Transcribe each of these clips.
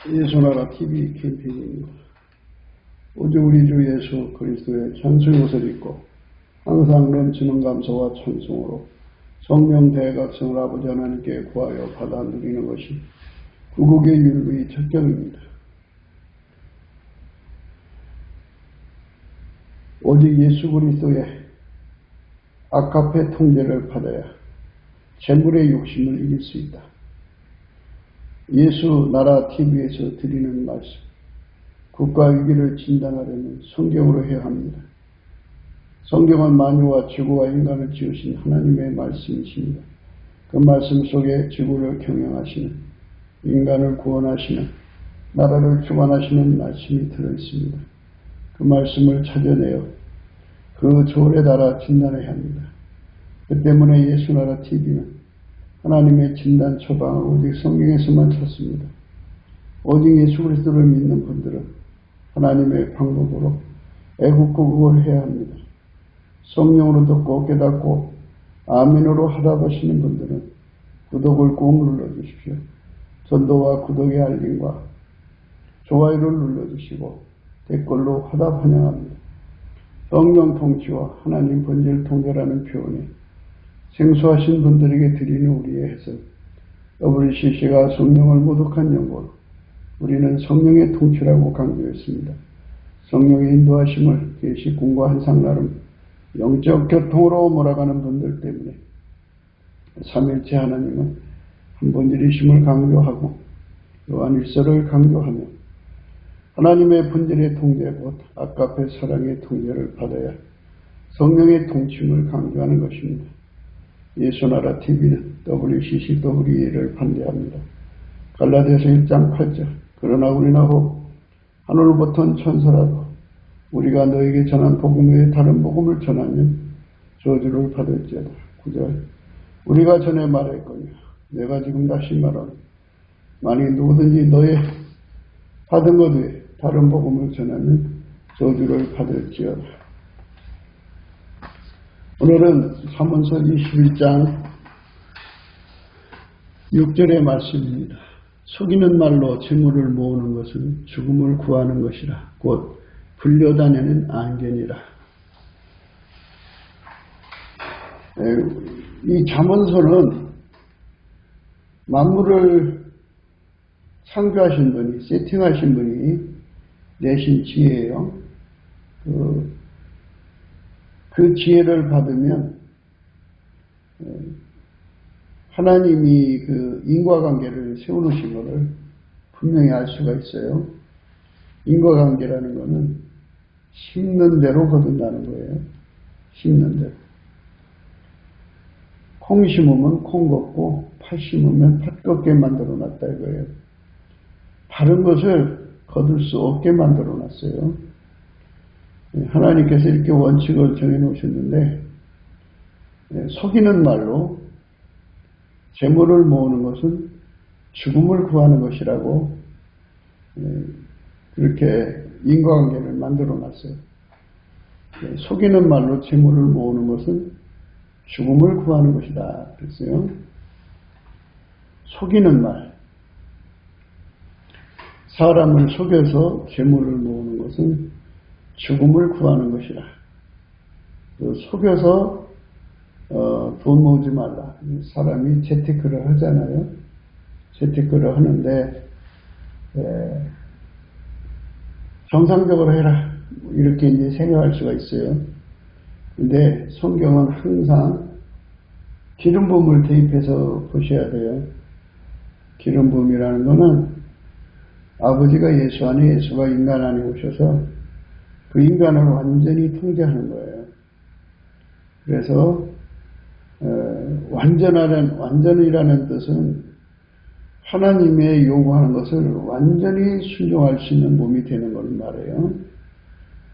예수나라 TV 캠페인입니다. 오직 우리 주 예수 그리스도의 찬송의 옷을 입고 항상 넘치는 감사와 찬송으로 성령 대각성을 아버지 하나님께 구하여 받아 누리는 것이 구국의 율법의 첫경입니다. 오직 예수 그리스도의 아카페 통제를 받아야 재물의 욕심을 이길 수 있다. 예수 나라 TV에서 드리는 말씀, 국가 위기를 진단하려면 성경으로 해야 합니다. 성경은 만유와 지구와 인간을 지으신 하나님의 말씀이십니다. 그 말씀 속에 지구를 경영하시는, 인간을 구원하시는, 나라를 주관하시는 말씀이 들어있습니다. 그 말씀을 찾아내어 그 조례 따라 진단해야 합니다. 그 때문에 예수나라 TV는 하나님의 진단 처방을 오직 성경에서만 찾습니다. 오직 예수 그리스도를 믿는 분들은 하나님의 방법으로 애국구국을 해야 합니다. 성령으로 듣고 깨닫고 아멘으로 하답하시는 분들은 구독을 꼭 눌러주십시오. 전도와 구독의 알림과 좋아요를 눌러주시고 댓글로 화답 환영합니다. 성령 통치와 하나님 본질 통제라는 표현이 생소하신 분들에게 드리는 우리의 해석, WCC가 성령을 모독한 연고로 우리는 성령의 통치라고 강조했습니다. 성령의 인도하심을 계시꾼과 한상 나름 영적 교통으로 몰아가는 분들 때문에 삼일체 하나님은 한 분이심을 강조하고 요한일서를 강조하며 하나님의 본질의 통제 곧 아까페 사랑의 통제를 받아야 성령의 통치를 강조하는 것입니다. 예수나라 TV는 WCCW를 반대합니다. 갈라디아서 1장 8절 그러나 우리나 혹 하늘로부터 천사라도 우리가 너에게 전한 복음 외에 다른 복음을 전하면 저주를 받을지어다. 9절 우리가 전에 말했거니와 내가 지금 다시 말하노니 만일 누구든지 너의 받은 것 외에 다른 복음을 전하면 저주를 받을지어다. 오늘은 사문서 21장 6절의 말씀입니다. 속이는 말로 재물을 모으는 것은 죽음을 구하는 것이라 곧 불려다니는 안견이라. 이 잠언서는 만물을 창조하신 분이, 세팅하신 분이 내신 지혜예요. 그 지혜를 받으면 하나님이 그 인과관계를 세워놓으신 것을 분명히 알 수가 있어요. 인과관계라는 것은 심는 대로 거둔다는 거예요. 심는 대로. 콩 심으면 콩 걷고 팥 심으면 팥 걷게 만들어놨다 이거예요. 바른 것을 거둘 수 없게 만들어놨어요. 하나님께서 이렇게 원칙을 정해놓으셨는데 속이는 말로 재물을 모으는 것은 죽음을 구하는 것이라고 그렇게 인과관계를 만들어놨어요. 속이는 말로 재물을 모으는 것은 죽음을 구하는 것이다 그랬어요. 속이는 말. 사람을 속여서 재물을 모으는 것은 죽음을 구하는 것이라. 속여서 돈 모으지 말라. 사람이 재테크를 하잖아요. 재테크를 하는데 정상적으로 해라. 이렇게 이제 생각할 수가 있어요. 근데 성경은 항상 기름 부음을 대입해서 보셔야 돼요. 기름 부음이라는 거는 아버지가 예수 안에 예수가 인간 안에 오셔서 그 인간을 완전히 통제하는 거예요. 그래서 완전이라는 뜻은 하나님의 요구하는 것을 완전히 순종할 수 있는 몸이 되는 걸 말해요.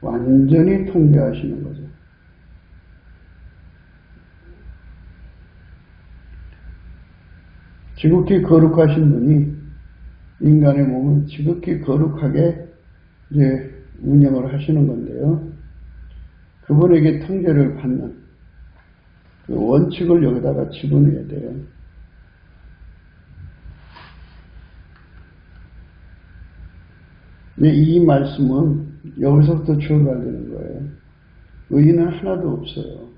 완전히 통제하시는 거죠. 지극히 거룩하신 분이 인간의 몸을 지극히 거룩하게 이제 운영을 하시는 건데요. 그분에게 통제를 받는 그 원칙을 여기다가 집어넣어야 돼요. 근데 이 말씀은 여기서부터 출발되는 거예요. 의인은 하나도 없어요.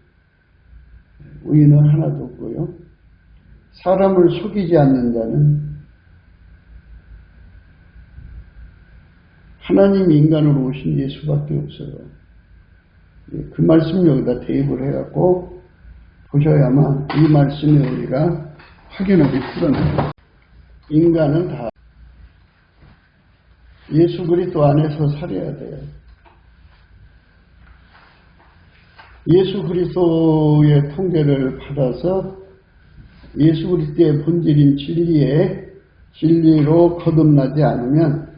의인은 하나도 없고요. 사람을 속이지 않는 자는 하나님이 인간으로 오신 예수밖에 없어요. 그 말씀 여기다 대입을 해갖고 보셔야만 이 말씀의 의미가 확연하게 드러나요. 인간은 다 예수 그리스도 안에서 살아야 돼요. 예수 그리스도의 통제를 받아서 예수 그리스도의 본질인 진리로 거듭나지 않으면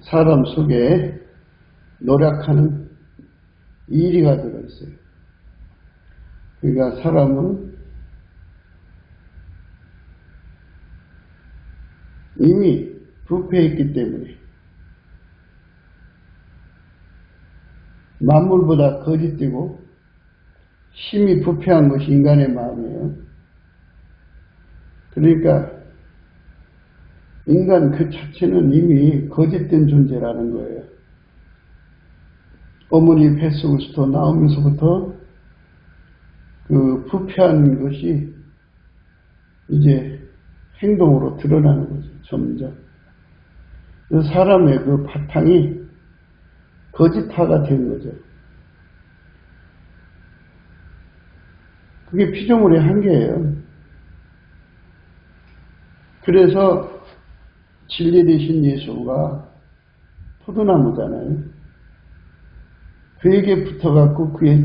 사람 속에 노력하는 이리가 들어있어요. 그러니까 사람은 이미 부패했기 때문에 만물보다 거짓되고 심히 부패한 것이 인간의 마음이에요. 그러니까 인간 그 자체는 이미 거짓된 존재라는 거예요. 어머니 뱃속에서부터 나오면서부터 그 부패한 것이 이제 행동으로 드러나는 거죠. 점점. 그 사람의 그 바탕이 거짓화가 된 거죠. 그게 피조물의 한계예요. 그래서 진리 되신 예수가 포도나무잖아요. 그에게 붙어갖고 그의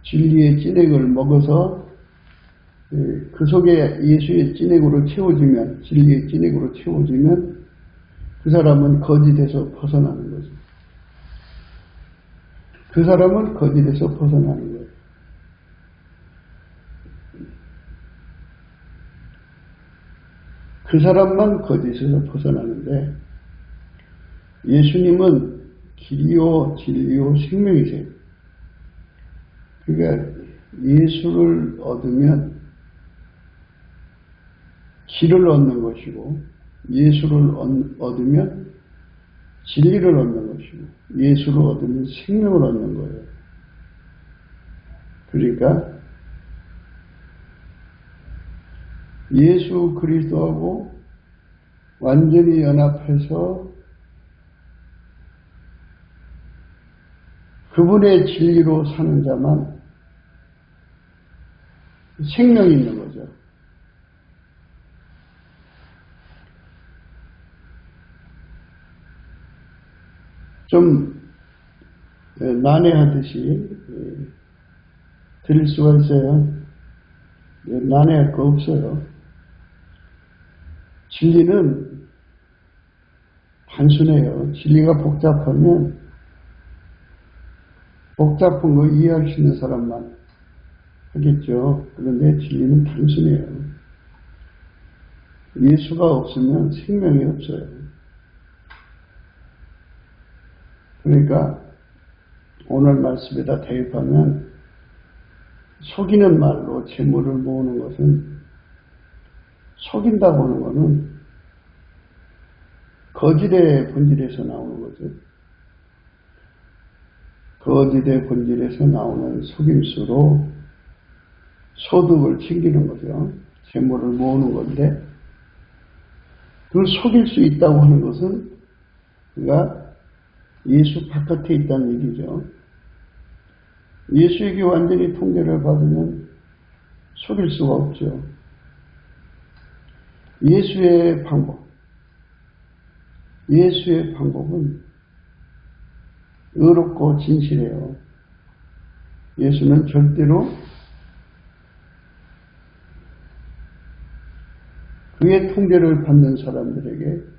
진리의 찐액을 먹어서 그 속에 예수의 찐액으로 채워지면, 진리의 찐액으로 채워지면 그 사람은 거짓에서 벗어나는 거죠. 그 사람은 거짓에서 벗어나는 거예요. 그 사람만 거짓에서 벗어나는데 예수님은 길이요 진리요 생명이세요. 그러니까 예수를 얻으면 길을 얻는 것이고 예수를 얻으면 진리를 얻는 것이고 예수를 얻으면 생명을 얻는 거예요. 그러니까 예수 그리스도하고 완전히 연합해서 그분의 진리로 사는 자만 생명이 있는 거죠. 좀 난해하듯이 들릴 수가 있어요. 난해할 거 없어요. 진리는 단순해요. 진리가 복잡하면 복잡한 거 이해할 수 있는 사람만 하겠죠. 그런데 진리는 단순해요. 예수가 없으면 생명이 없어요. 그러니까 오늘 말씀에다 대입하면 속이는 말로 재물을 모으는 것은 속인다고 하는 것은 거짓의 본질에서 나오는 거죠. 거짓의 본질에서 나오는 속임수로 소득을 챙기는 거죠. 재물을 모으는 건데 그걸 속일 수 있다고 하는 것은 그가 예수 바깥에 있다는 얘기죠. 예수에게 완전히 통제를 받으면 속일 수가 없죠. 예수의 방법은 의롭고 진실해요. 예수는 절대로 그의 통제를 받는 사람들에게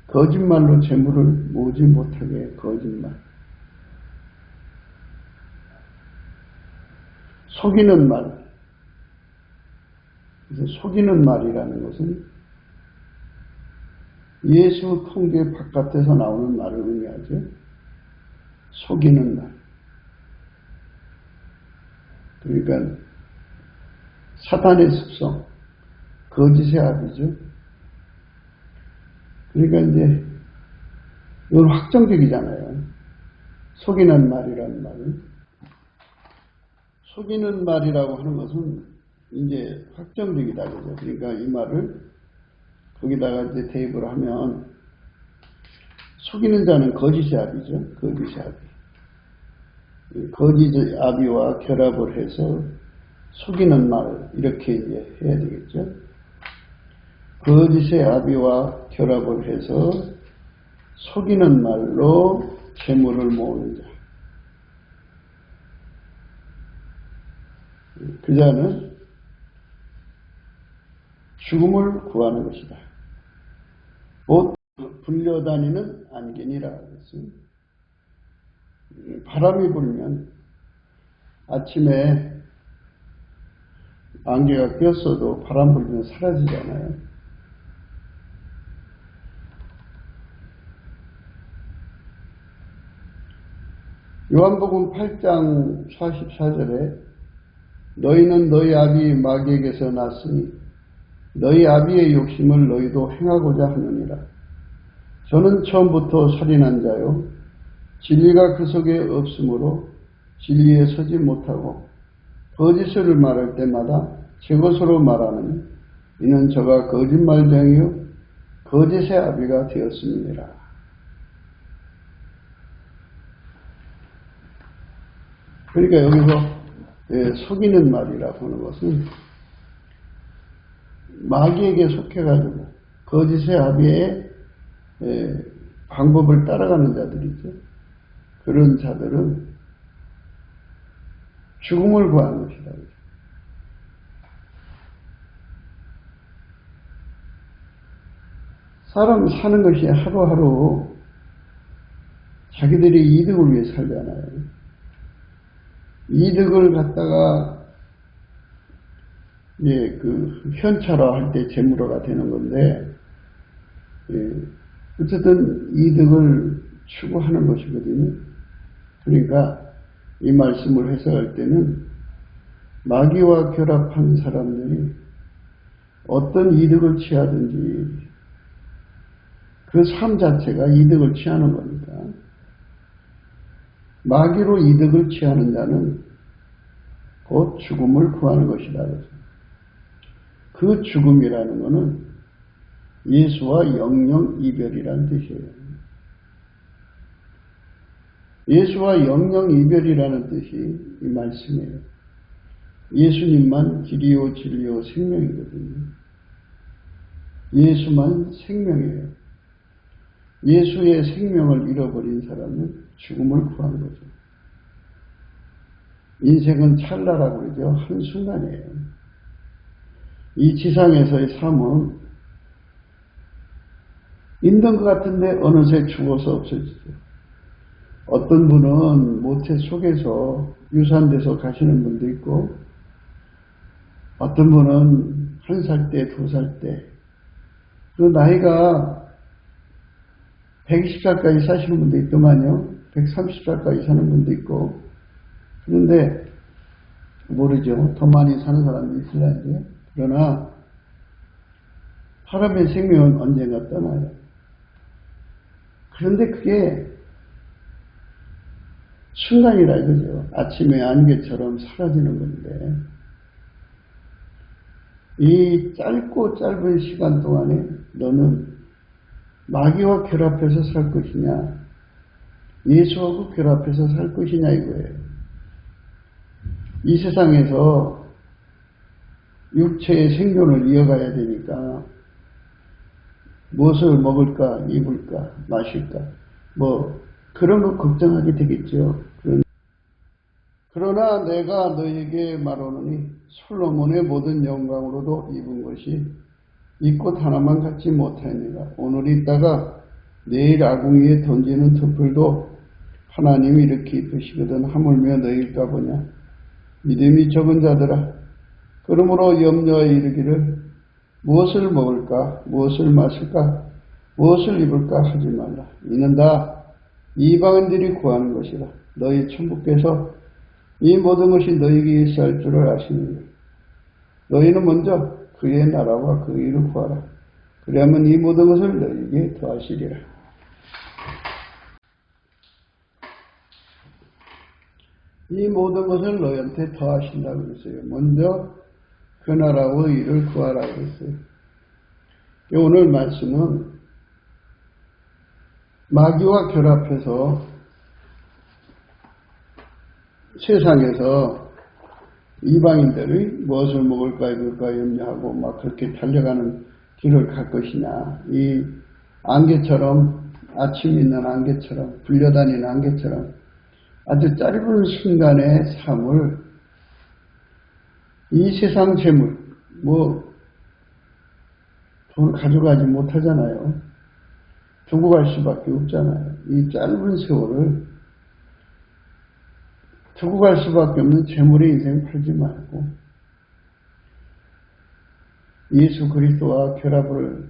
거짓말로 재물을 모으지 못하게 거짓말. 속이는 말. 그래서 속이는 말이라는 것은 예수 통제 바깥에서 나오는 말을 의미하죠. 속이는 말. 그러니까 사탄의 습성, 거짓의 합이죠. 그러니까 이제 이건 확정적이잖아요. 속이는 말이라는 말은. 속이는 말이라고 하는 것은 이제 확정적이다. 그죠? 그러니까 이 말을 거기다가 이제 대입을 하면 속이는 자는 거짓의 아비죠. 거짓의 아비. 거짓의 아비와 결합을 해서 속이는 말 이렇게 이제 해야 되겠죠. 거짓의 아비와 결합을 해서 속이는 말로 재물을 모으는 자. 그 자는 죽음을 구하는 것이다. 곧 불려다니는 안개니라 그랬습니다. 바람이 불면 아침에 안개가 꼈어도 바람 불면 사라지잖아요. 요한복음 8장 44절에 너희는 너희 아비 마귀에게서 났으니 너희 아비의 욕심을 너희도 행하고자 하느니라. 저는 처음부터 살인한 자요 진리가 그 속에 없으므로 진리에 서지 못하고 거짓을 말할 때마다 제 것으로 말하느니 이는 저가 거짓말쟁이요 거짓의 아비가 되었습니다. 그러니까 여기서 속이는 말이라고 하는 것은 마귀에게 속해가지고 거짓의 아비의 방법을 따라가는 자들이죠. 그런 자들은 죽음을 구하는 것이다. 사람 사는 것이 하루하루 자기들이 이득을 위해 살잖아요. 이득을 갖다가 그 현찰화할 때 재물화가 되는 건데 어쨌든 이득을 추구하는 것이거든요. 그러니까 이 말씀을 해석할 때는 마귀와 결합한 사람들이 어떤 이득을 취하든지 그 삶 자체가 이득을 취하는 겁니다. 마귀로 이득을 취하는 자는 곧 죽음을 구하는 것이다. 그 죽음이라는 것은 예수와 영영 이별이라는 뜻이에요. 예수와 영영 이별이라는 뜻이 이 말씀이에요. 예수님만 길이요 진리요 생명이거든요. 예수만 생명이에요. 예수의 생명을 잃어버린 사람은 죽음을 구하는 거죠. 인생은 찰나라고 그러죠. 한순간이에요. 이 지상에서의 삶은 있는 것 같은데 어느새 죽어서 없어지죠. 어떤 분은 모태 속에서 유산돼서 가시는 분도 있고 어떤 분은 1살 때, 2살 때 그 나이가 120살까지 사시는 분도 있더만요. 130살까지 사는 분도 있고 그런데 모르죠. 더 많이 사는 사람도 있을란지. 그러나 사람의 생명은 언젠가 떠나요. 그런데 그게 순간이라 이거죠. 아침에 안개처럼 사라지는 건데 이 짧고 짧은 시간 동안에 너는 마귀와 결합해서 살 것이냐 예수하고 결합해서 살 것이냐 이거예요. 이 세상에서 육체의 생존을 이어가야 되니까 무엇을 먹을까 입을까 마실까 그런 거 걱정하게 되겠죠. 그러나 내가 너에게 말하노니 솔로몬의 모든 영광으로도 입은 것이 이 꽃 하나만 갖지 못하니라. 오늘 있다가 내일 아궁이에 던지는 덮을도 하나님이 이렇게 입으시거든 하물며 너희일까 보냐. 믿음이 적은 자들아 그러므로 염려에 이르기를 무엇을 먹을까 무엇을 마실까 무엇을 입을까 하지 말라. 이는 다 이방인들이 구하는 것이라. 너희 천부께서 이 모든 것이 너희에게 있어야 할 줄을 아시느니라. 너희는 먼저 그의 나라와 그 의를 구하라. 그리하면 이 모든 것을 너희에게 더하시리라. 이 모든 것을 너희한테 더하신다고 그랬어요. 먼저 그 나라와 의를 구하라고 그랬어요. 오늘 말씀은 마귀와 결합해서 세상에서 이방인들이 무엇을 먹을까 입을까 염려하고 막 그렇게 달려가는 길을 갈 것이냐. 이 안개처럼, 아침 있는 안개처럼, 불려다니는 안개처럼 아주 짧은 순간의 삶을 이 세상 재물, 돈을 가져가지 못하잖아요. 두고 갈 수밖에 없잖아요. 이 짧은 세월을 두고 갈 수밖에 없는 재물의 인생 팔지 말고 예수 그리스도와 결합을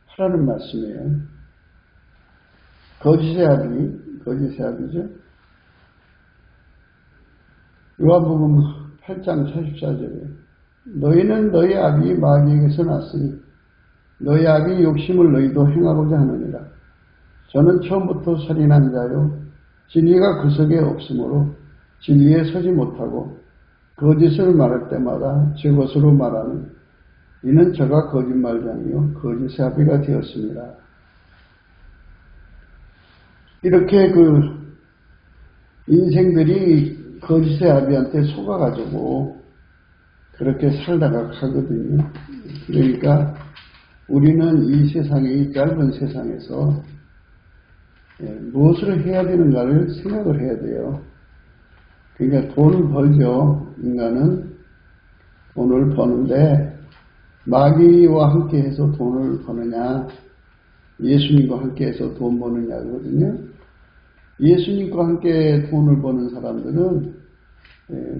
하라는 말씀이에요. 거짓의 아비죠. 요한복음 8장 44절에 너희는 너희 아비 마귀에게서 났으니 너희 아비 욕심을 너희도 행하고자 하느니라. 저는 처음부터 살인한 자요 진리가 그 속에 없으므로 진리에 서지 못하고 거짓을 말할 때마다 제 것으로 말하는 이는 저가 거짓말장이요 거짓의 아비가 되었습니다. 이렇게 인생들이 거짓의 아비한테 속아가지고 그렇게 살다가 가거든요. 그러니까 우리는 이 세상의 이 짧은 세상에서 무엇을 해야 되는가를 생각을 해야 돼요. 그러니까 돈을 벌죠. 인간은 돈을 버는데 마귀와 함께해서 돈을 버느냐 예수님과 함께해서 돈 버느냐 거든요. 예수님과 함께 돈을 버는 사람들은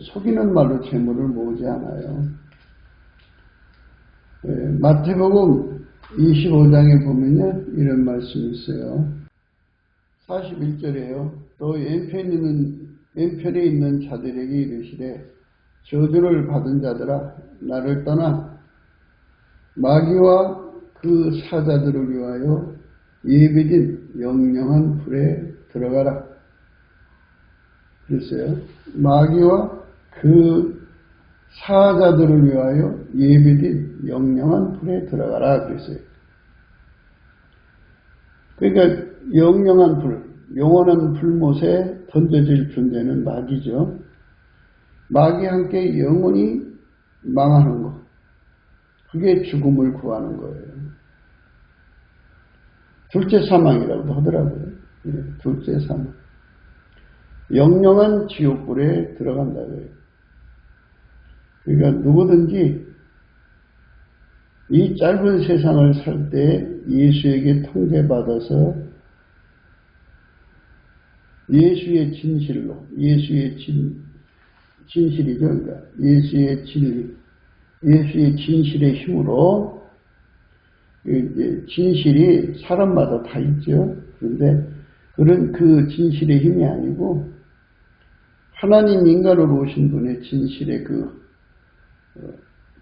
속이는 말로 재물을 모으지 않아요. 마태복음 25장에 보면요 이런 말씀이 있어요. 41절에요. 또 왼편에 있는 자들에게 이르시되 저주를 받은 자들아 나를 떠나 마귀와 그 사자들을 위하여 예비된 영영한 불에 들어가라. 그랬어요. 마귀와 그 사자들을 위하여 예비된 영영한 불에 들어가라. 그랬어요. 그러니까 영영한 불, 영원한 불못에 던져질 존재는 마귀죠. 마귀와 함께 영원히 망하는 것. 그게 죽음을 구하는 거예요. 둘째 사망이라고도 하더라고요. 둘째 사망. 영영한 지옥불에 들어간다고요. 그러니까 누구든지 이 짧은 세상을 살 때 예수에게 통제받아서 예수의 진실로, 예수의 진실이죠. 그러니까 예수의 진리, 예수의 진실의 힘으로 진실이 사람마다 다 있죠. 그런데 그런 그 진실의 힘이 아니고 하나님 인간으로 오신 분의 진실의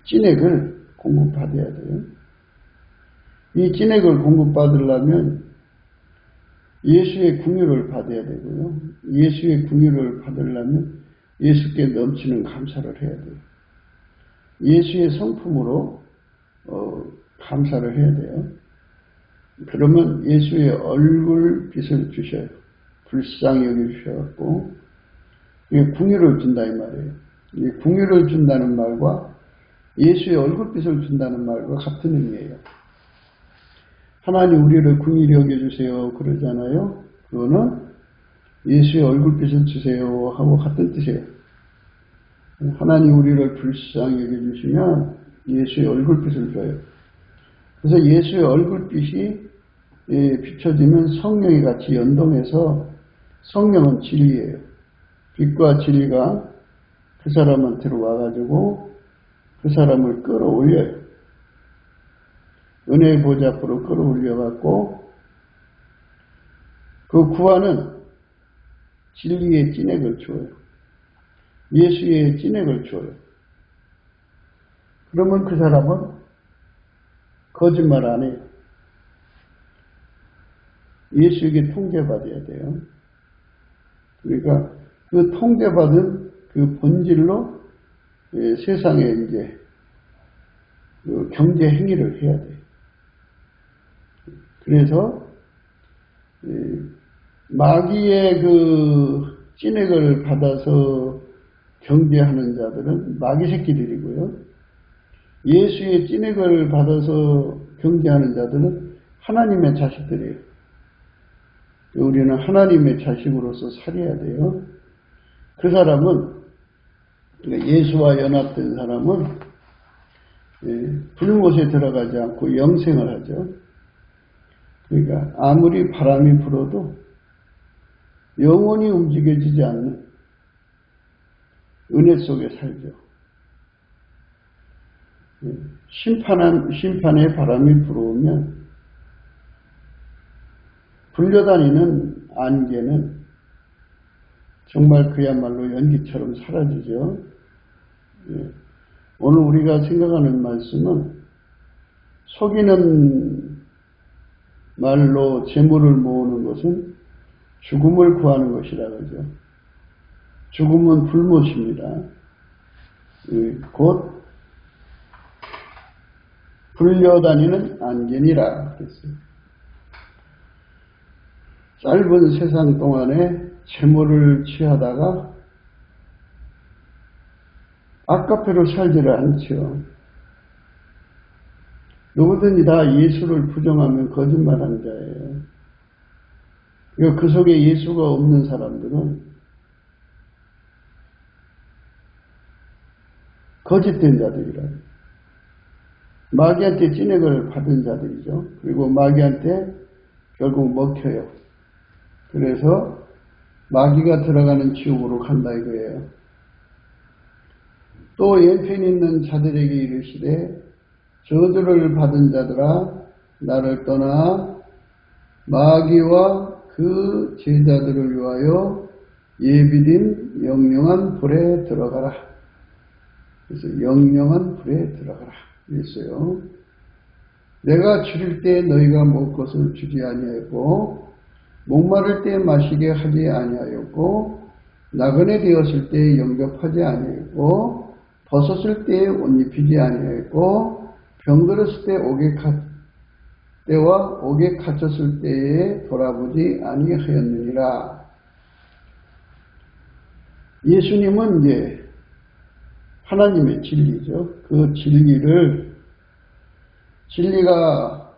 찐액을 공급받아야 돼요. 이 찐액을 공급받으려면 예수의 긍휼을 받아야 되고요. 예수의 긍휼을 받으려면 예수께 넘치는 감사를 해야 돼요. 예수의 성품으로 감사를 해야 돼요. 그러면 예수의 얼굴빛을 주셔요. 불쌍히 여겨주셔갖고 긍휼을 준다 이 말이에요. 이 긍휼을 준다는 말과 예수의 얼굴빛을 준다는 말과 같은 의미예요. 하나님 우리를 긍휼히 여겨주세요 그러잖아요. 그거는 예수의 얼굴빛을 주세요 하고 같은 뜻이에요. 하나님 우리를 불쌍히 여겨주시면 예수의 얼굴빛을 줘요. 그래서 예수의 얼굴빛이 비춰지면 성령이 같이 연동해서 성령은 진리예요. 빛과 진리가 그 사람한테로 와가지고 그 사람을 끌어올려요. 은혜의 보좌 앞으로 끌어올려갖고 그 구하는 진리의 찐액을 줘요. 예수의 찐액을 줘요. 그러면 그 사람은 거짓말 안 해요. 예수에게 통제받아야 돼요. 그러니까 그 통제받은 그 본질로 세상에 이제 그 경제 행위를 해야 돼. 그래서 마귀의 그 찐액을 받아서 경제하는 자들은 마귀 새끼들이고요. 예수의 찐액을 받아서 경제하는 자들은 하나님의 자식들이에요. 우리는 하나님의 자식으로서 살아야 돼요. 그 사람은, 그러니까 예수와 연합된 사람은 불못에 들어가지 않고 영생을 하죠. 그러니까 아무리 바람이 불어도 영원히 움직여지지 않는 은혜 속에 살죠. 심판의 바람이 불어오면 불려다니는 안개는 정말 그야말로 연기처럼 사라지죠. 오늘 우리가 생각하는 말씀은 속이는 말로 재물을 모으는 것은 죽음을 구하는 것이라 그러죠. 죽음은 불못입니다. 곧 불려다니는 안개니라 그랬어요. 짧은 세상 동안에 재물을 취하다가 아까페로 살지를 않죠. 누구든지 다 예수를 부정하면 거짓말하는 자예요. 그 속에 예수가 없는 사람들은 거짓된 자들이라. 마귀한테 찐액을 받은 자들이죠. 그리고 마귀한테 결국 먹혀요. 그래서 마귀가 들어가는 지옥으로 간다 이거예요. 또 연편 있는 자들에게 이르시되 저주를 받은 자들아 나를 떠나 마귀와 그 제자들을 위하여 예비된 영영한 불에 들어가라. 그래서 영영한 불에 들어가라 그랬어요. 내가 줄일 때 너희가 먹을 것을 주지 아니하였고 목마를 때 마시게 하지 아니하였고 나그네 되었을 때 영접하지 아니하였고 벗었을 때 옷 입히지 아니하였고 병들었을 때와 옥에 갇혔을 때에 돌아보지 아니하였느니라. 예수님은 이제 하나님의 진리죠. 그 진리가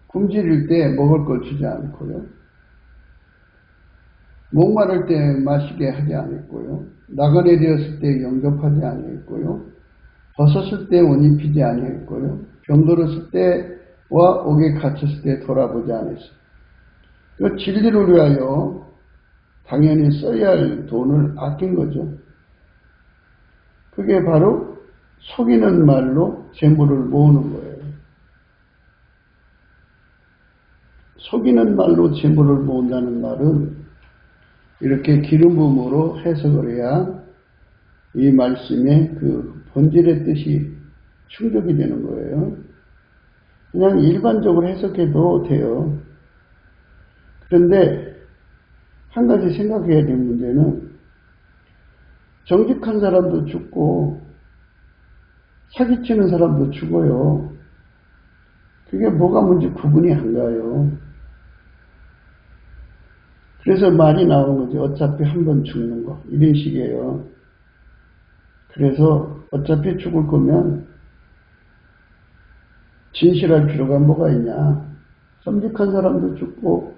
굶주릴 때 먹을 걸 주지 않고요. 목마를 때 마시게 하지 않았고요. 나그네 되었을 때 영접하지 않았고요. 벗었을 때 옷 입히지 아니했고요. 병들었을 때와 옥에 갇혔을 때 돌아보지 않았어요. 그 진리를 위하여 당연히 써야 할 돈을 아낀 거죠. 그게 바로 속이는 말로 재물을 모으는 거예요. 속이는 말로 재물을 모은다는 말은 이렇게 기름 부음으로 해석을 해야 이 말씀의 그 본질의 뜻이 충족이 되는 거예요. 그냥 일반적으로 해석해도 돼요. 그런데 한 가지 생각해야 될 문제는 정직한 사람도 죽고 사기치는 사람도 죽어요. 그게 뭐가 뭔지 구분이 안 가요. 그래서 말이 나오는 거지. 어차피 한 번 죽는 거. 이런 식이에요. 그래서 어차피 죽을 거면 진실할 필요가 뭐가 있냐. 섬직한 사람도 죽고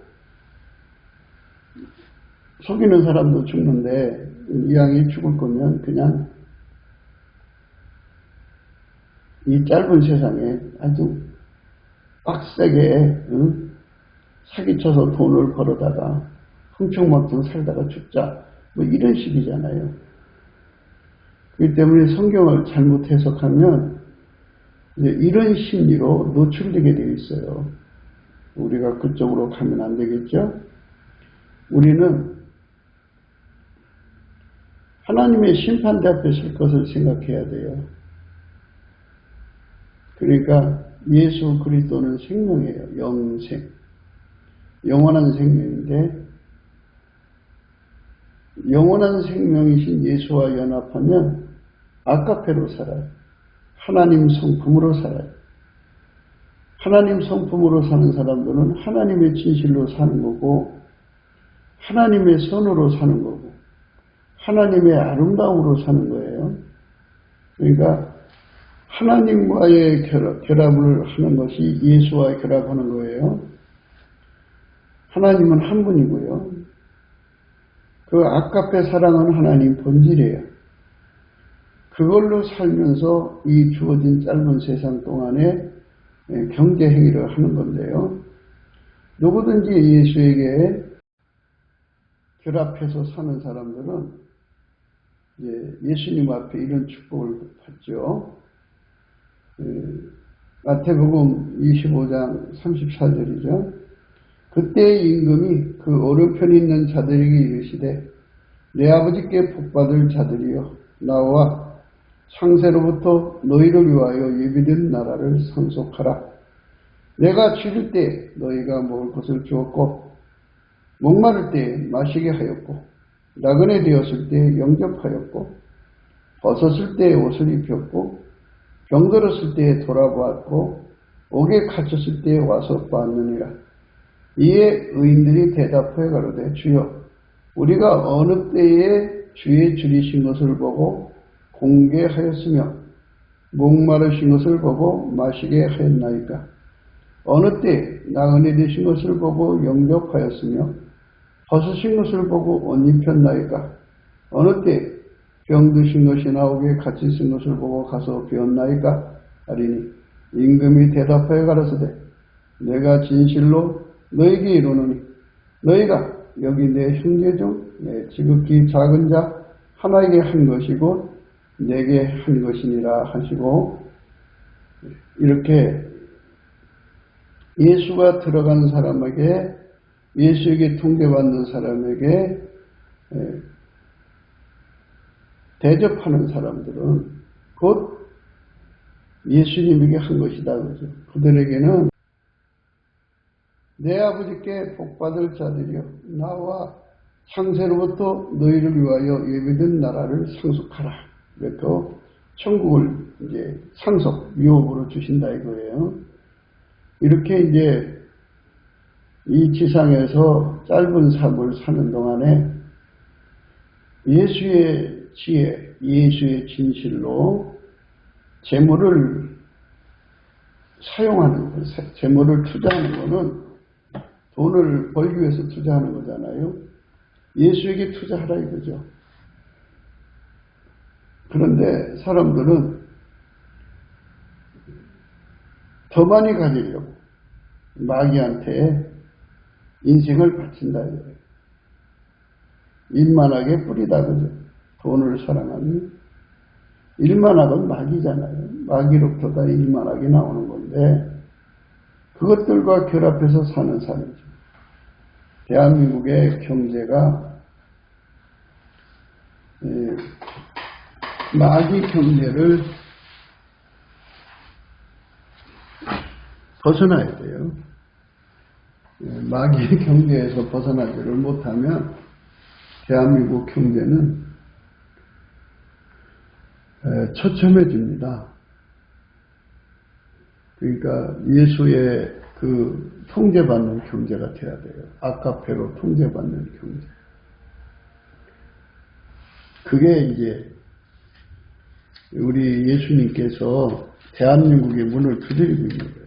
속이는 사람도 죽는데 이왕이 죽을 거면 그냥 이 짧은 세상에 아주 빡세게 사기쳐서 돈을 벌어다가 흥청망청 살다가 죽자 뭐 이런 식이잖아요. 그렇기 때문에 성경을 잘못 해석하면 이제 이런 심리로 노출되게 되어 있어요. 우리가 그쪽으로 가면 안 되겠죠? 우리는 하나님의 심판대 앞에 설 것을 생각해야 돼요. 그러니까 예수 그리스도는 생명이에요. 영생. 영원한 생명인데 영원한 생명이신 예수와 연합하면 아가페로 살아요. 하나님 성품으로 살아요. 하나님 성품으로 사는 사람들은 하나님의 진실로 사는 거고, 하나님의 선으로 사는 거고, 하나님의 아름다움으로 사는 거예요. 그러니까 하나님과의 결합을 하는 것이 예수와 결합하는 거예요. 하나님은 한 분이고요. 그 아가페 사랑은 하나님 본질이에요. 그걸로 살면서 이 주어진 짧은 세상 동안에 경제 행위를 하는 건데요. 누구든지 예수에게 결합해서 사는 사람들은 예수님 앞에 이런 축복을 받죠. 마태복음 25장 34절이죠. 그때의 임금이 그 오른편에 있는 자들에게 이르시되 내 아버지께 복받을 자들이여 나와 창세로부터 너희를 위하여 예비된 나라를 상속하라. 내가 죽을 때 너희가 먹을 것을 주었고 목마를 때 마시게 하였고 나그네 되었을 때 영접하였고 벗었을 때 옷을 입혔고 병들었을 때 돌아보았고 옥에 갇혔을 때 와서 보았느니라. 이에 의인들이 대답하여 가로되 주여 우리가 어느 때에 주의 줄이신 것을 보고 공개하였으며 목마르신 것을 보고 마시게 하였나이까. 어느 때 나그네 되신 것을 보고 영접하였으며 벗으신 것을 보고 옷 입혔나이까. 어느 때 병드신 것이나 옥에 갇히신 것을 보고 가서 배웠나이까 하리니 임금이 대답하여 가라사대 내가 진실로 너에게 이르노니 너희가 여기 내 형제 중 내 지극히 작은 자 하나에게 한 것이고 내게 한 것이니라 하시고, 이렇게 예수가 들어간 사람에게, 예수에게 통계받는 사람에게 대접하는 사람들은 곧 예수님에게 한 것이다. 그죠? 그들에게는 내 아버지께 복받을 자들이여 나와 창세로부터 너희를 위하여 예비된 나라를 상속하라. 이렇게 천국을 이제 상속, 유업으로 주신다 이거예요. 이렇게 이제 이 지상에서 짧은 삶을 사는 동안에 예수의 지혜, 예수의 진실로 재물을 사용하는 것, 재물을 투자하는 것은 돈을 벌기 위해서 투자하는 거잖아요. 예수에게 투자하라 이거죠. 그런데 사람들은 더 많이 가지려고 마귀한테 인생을 바친다 이거예요. 일만하게 뿌리다 그죠. 돈을 사랑하면 일만하건 마귀잖아요. 마귀로부터 다 일만하게 나오는 건데 그것들과 결합해서 사는 삶이죠. 대한민국의 경제가 마귀 경제를 벗어나야 돼요. 마귀 경제에서 벗어나지를 못하면 대한민국 경제는 처참해집니다. 그러니까 예수의 그 통제받는 경제가 돼야 돼요. 아가페로 통제받는 경제. 그게 이제 우리 예수님께서 대한민국의 문을 두드리고 있는 거예요.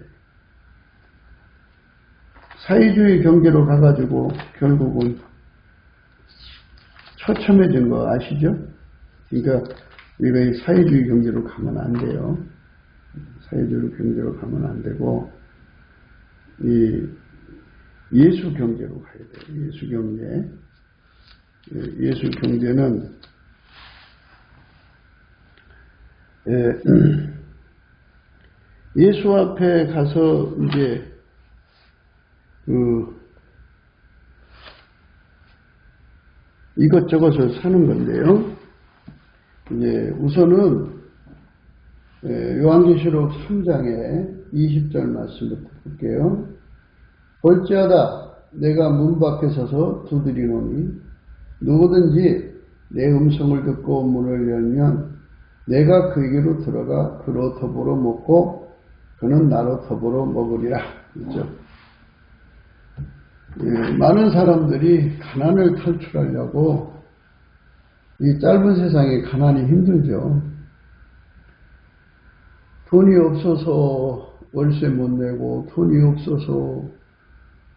사회주의 경제로 가가지고 결국은 처참해진 거 아시죠? 그러니까 우리가 이 사회주의 경제로 가면 안 돼요. 사회주의 경제로 가면 안 되고 이 예수 경제로 가야 돼요. 예수 경제. 예수 경제는 예수 앞에 가서 이제 이것저것을 사는 건데요. 이제 우선은 요한계시록 3장의 20절 말씀부터 볼게요. 볼지어다 내가 문 밖에 서서 두드리노니 누구든지 내 음성을 듣고 문을 열면 내가 그에게로 들어가 그로 더불어 먹고 그는 나로 더불어 먹으리라. 그렇죠? 예, 많은 사람들이 가난을 탈출하려고 이 짧은 세상에 가난이 힘들죠. 돈이 없어서 월세 못 내고 돈이 없어서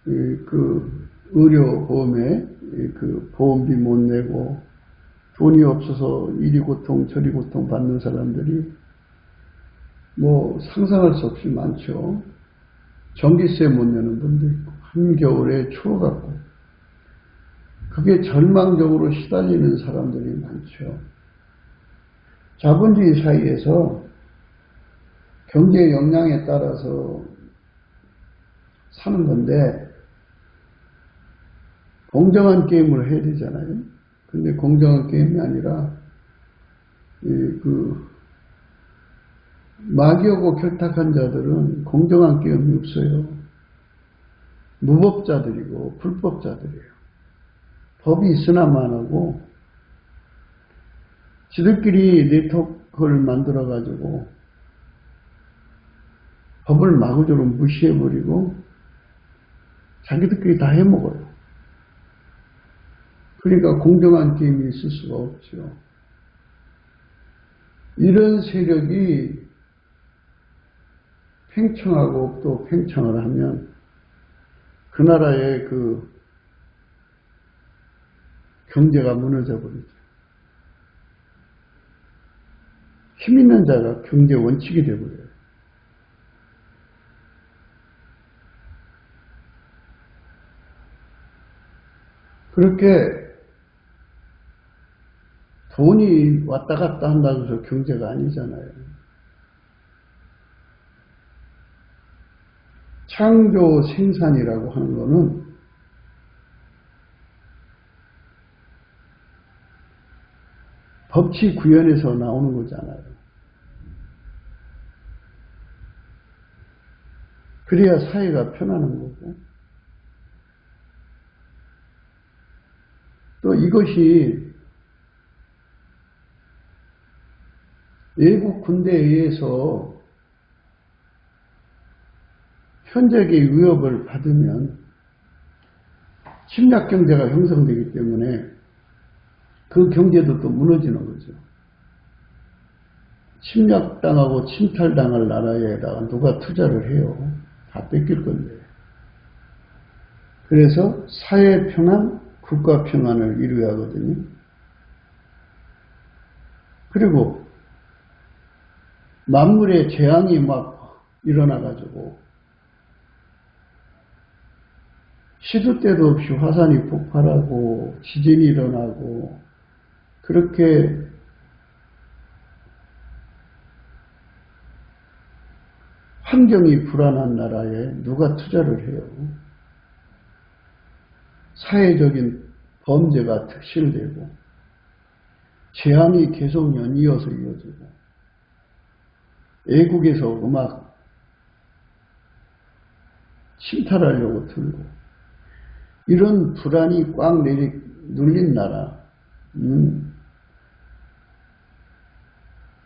그 의료보험에 그 보험비 못 내고 돈이 없어서 이리 고통 저리 고통 받는 사람들이 뭐 상상할 수 없이 많죠. 전기세 못 내는 분도 있고 한겨울에 추워갖고 그게 절망적으로 시달리는 사람들이 많죠. 자본주의 사회에서 경제 역량에 따라서 사는 건데 공정한 게임을 해야 되잖아요. 근데 공정한 게임이 아니라 마귀하고 결탁한 자들은 공정한 게임이 없어요. 무법자들이고 불법자들이에요. 법이 있으나만 하고 지들끼리 네트워크를 만들어가지고 법을 마구저로 무시해버리고 자기들끼리 다 해먹어요. 그러니까 공정한 게임이 있을 수가 없죠. 이런 세력이 팽창하고 또 팽창을 하면 그 나라의 그 경제가 무너져 버리죠. 힘 있는 자가 경제 원칙이 되어버려요. 그렇게 돈이 왔다 갔다 한다고 해서 경제가 아니잖아요. 창조 생산이라고 하는 거는 법치 구현에서 나오는 거잖아요. 그래야 사회가 편안한 거고. 또 이것이 외국 군대에 의해서 현적의 위협을 받으면 침략 경제가 형성되기 때문에 그 경제도 또 무너지는 거죠. 침략당하고 침탈당할 나라에다가 누가 투자를 해요? 다 뺏길 건데. 그래서 사회 평안, 국가 평안을 이루어야 하거든요. 그리고 만물의 재앙이 막 일어나가지고 시도 때도 없이 화산이 폭발하고 지진이 일어나고 그렇게 환경이 불안한 나라에 누가 투자를 해요? 사회적인 범죄가 특실되고 재앙이 계속 연이어서 이어지고 외국에서 막 침탈하려고 들고 이런 불안이 꽉 눌린 나라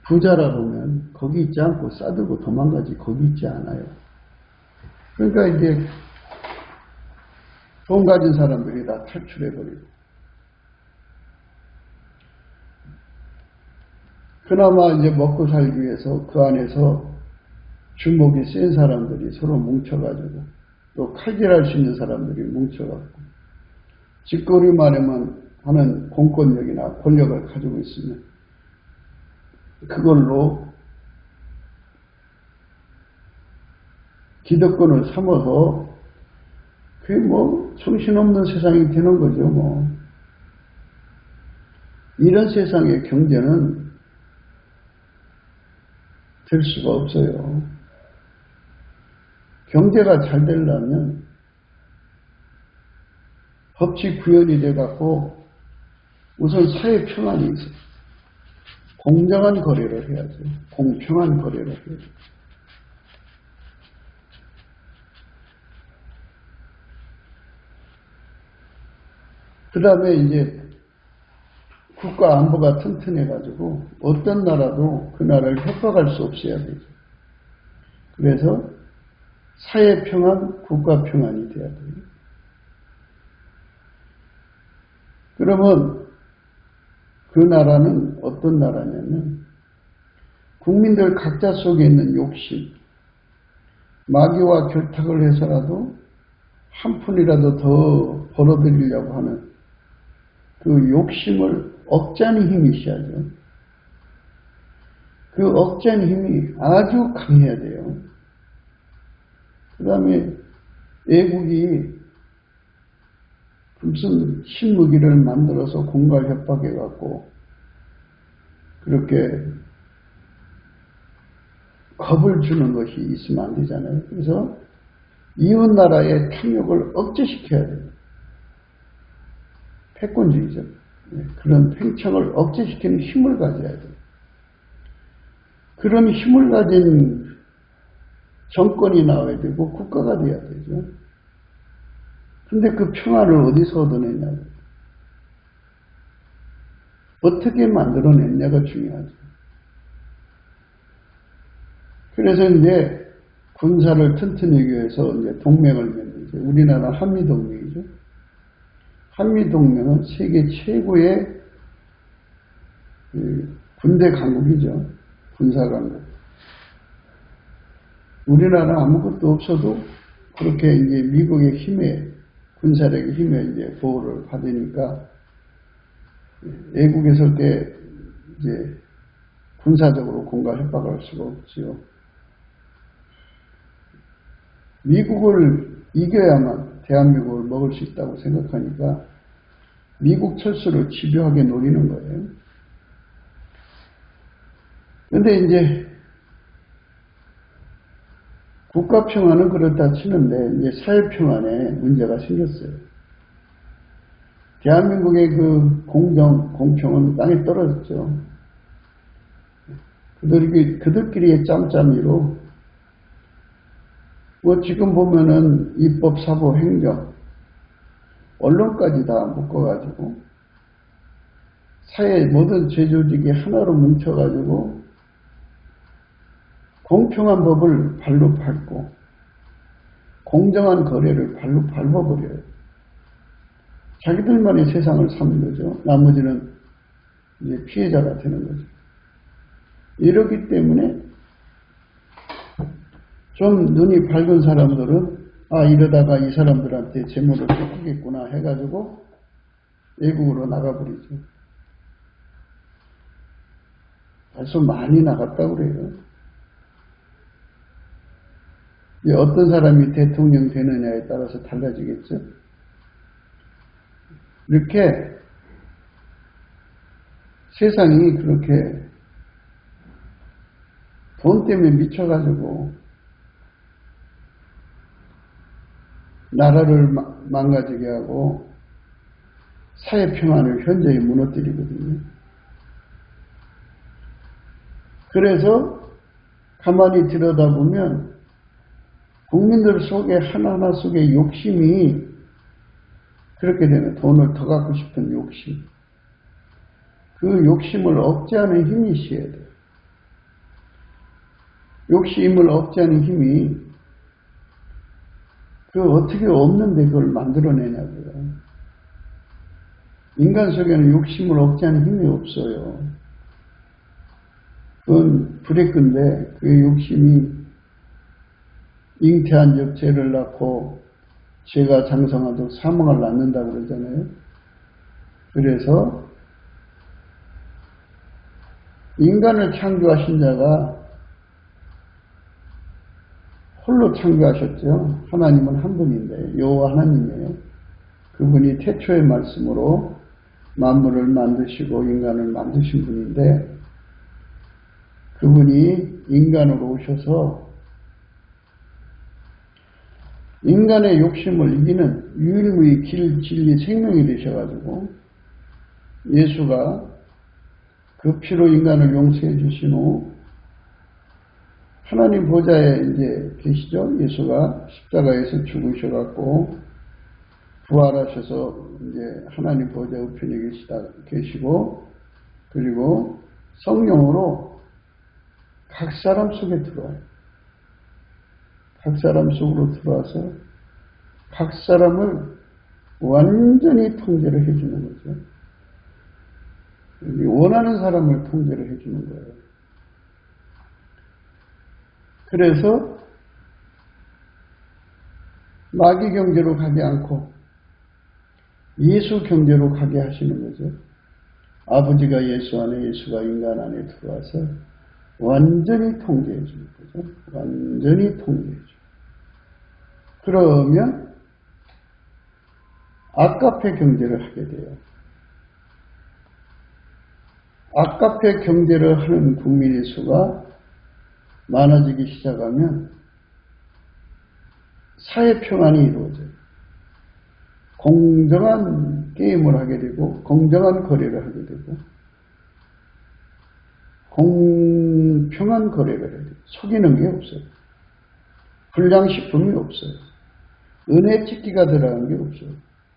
부자라 보면 거기 있지 않고 싸들고 도망가지 거기 있지 않아요. 그러니까 이제 돈 가진 사람들이 다 탈출해버리고 그나마 이제 먹고 살기 위해서 그 안에서 주먹이 센 사람들이 서로 뭉쳐가지고 또 칼질할 수 있는 사람들이 뭉쳐가지고 짓거리만 하는 공권력이나 권력을 가지고 있으면 그걸로 기득권을 삼아서 그게 뭐 정신없는 세상이 되는 거죠. 뭐 이런 세상의 경제는 될 수가 없어요. 경제가 잘 되려면 법치 구현이 돼갖고 우선 사회 평안이 있어요. 공정한 거래를 해야죠. 공평한 거래를 해야죠. 그 다음에 이제 국가 안보가 튼튼해가지고 어떤 나라도 그 나라를 협박할 수 없어야 되죠. 그래서 사회 평안, 국가 평안이 돼야 돼요. 그러면 그 나라는 어떤 나라냐면 국민들 각자 속에 있는 욕심, 마귀와 결탁을 해서라도 한 푼이라도 더 벌어들이려고 하는 그 욕심을 억제하는 힘이 있어야죠. 그 억제하는 힘이 아주 강해야 돼요. 그 다음에 애국이 무슨 신무기를 만들어서 공갈 협박해갖고 그렇게 겁을 주는 것이 있으면 안 되잖아요. 그래서 이웃나라의 탐욕을 억제시켜야 돼요. 패권주의죠. 그런 팽창을 억제시키는 힘을 가져야 돼요. 그런 힘을 가진 정권이 나와야 되고 국가가 돼야 되죠. 근데 그 평화를 어디서 얻어내냐고. 어떻게 만들어냈냐가 중요하죠. 그래서 이제 군사를 튼튼히 하기 위해서 이제 동맹을 맺는, 우리나라 한미동맹이죠. 한미동맹은 세계 최고의 군대 강국이죠. 군사 강국. 우리나라 아무것도 없어도 그렇게 이제 미국의 힘에, 군사력의 힘에 이제 보호를 받으니까 애국에 설 때 이제 군사적으로 공갈 협박을 할 수가 없지요. 미국을 이겨야만 대한민국을 먹을 수 있다고 생각하니까 미국 철수를 집요하게 노리는 거예요. 그런데 이제 국가 평화는 그렇다 치는데 이제 사회 평안에 문제가 생겼어요. 대한민국의 그 공평은 땅에 떨어졌죠. 그들끼리의 짬짬이로 뭐 지금 보면은 입법, 사법, 행정, 언론까지 다 묶어가지고 사회 모든 제조직이 하나로 뭉쳐가지고 공평한 법을 발로 밟고 공정한 거래를 발로 밟아버려요. 자기들만의 세상을 사는 거죠. 나머지는 이제 피해자가 되는 거죠. 이러기 때문에 좀 눈이 밝은 사람들은 이러다가 이 사람들한테 재물을 뺏기겠구나 해가지고 외국으로 나가버리죠. 벌써 많이 나갔다고 그래요. 어떤 사람이 대통령 되느냐에 따라서 달라지겠죠. 이렇게 세상이 그렇게 돈 때문에 미쳐가지고 나라를 망가지게 하고 사회 평안을 현저히 무너뜨리거든요. 그래서 가만히 들여다보면 국민들 속에 하나하나 속에 욕심이 그렇게 되면 돈을 더 갖고 싶은 욕심. 그 욕심을 억제하는 힘이 있어야 돼요. 욕심을 억제하는 힘이 어떻게 없는데 그걸 만들어내냐고요. 인간 속에는 욕심을 억제하는 힘이 없어요. 그건 브레이크인데 그 욕심이 잉태한 적 죄를 낳고 죄가 장성하도록 사망을 낳는다고 그러잖아요. 그래서 인간을 창조하신 자가 홀로 창조하셨죠. 하나님은 한 분인데 여호와 하나님이에요. 그분이 태초의 말씀으로 만물을 만드시고 인간을 만드신 분인데 그분이 인간으로 오셔서 인간의 욕심을 이기는 유일무이 길, 진리, 생명이 되셔가지고 예수가 그 피로 인간을 용서해 주신 후 하나님 보좌에 이제 계시죠. 예수가 십자가에서 죽으셔갖고 부활하셔서 이제 하나님 보좌 우편에 계시고 그리고 성령으로 각 사람 속에 들어와요. 각 사람 속으로 들어와서 각 사람을 완전히 통제를 해주는 거죠. 원하는 사람을 통제를 해주는 거예요. 그래서 마귀 경제로 가지 않고 예수 경제로 가게 하시는 거죠. 아버지가 예수 안에, 예수가 인간 안에 들어와서 완전히 통제해 주는 거죠. 완전히 통제해 줘. 그러면 아까페 경제를 하게 돼요. 아까페 경제를 하는 국민의 수가 많아지기 시작하면 사회 평안이 이루어져요. 공정한 게임을 하게 되고 공정한 거래를 하게 되고 공평한 거래를 해야 돼요. 속이는 게 없어요. 불량식품이 없어요. 은혜 찍기가 들어간 게 없어요.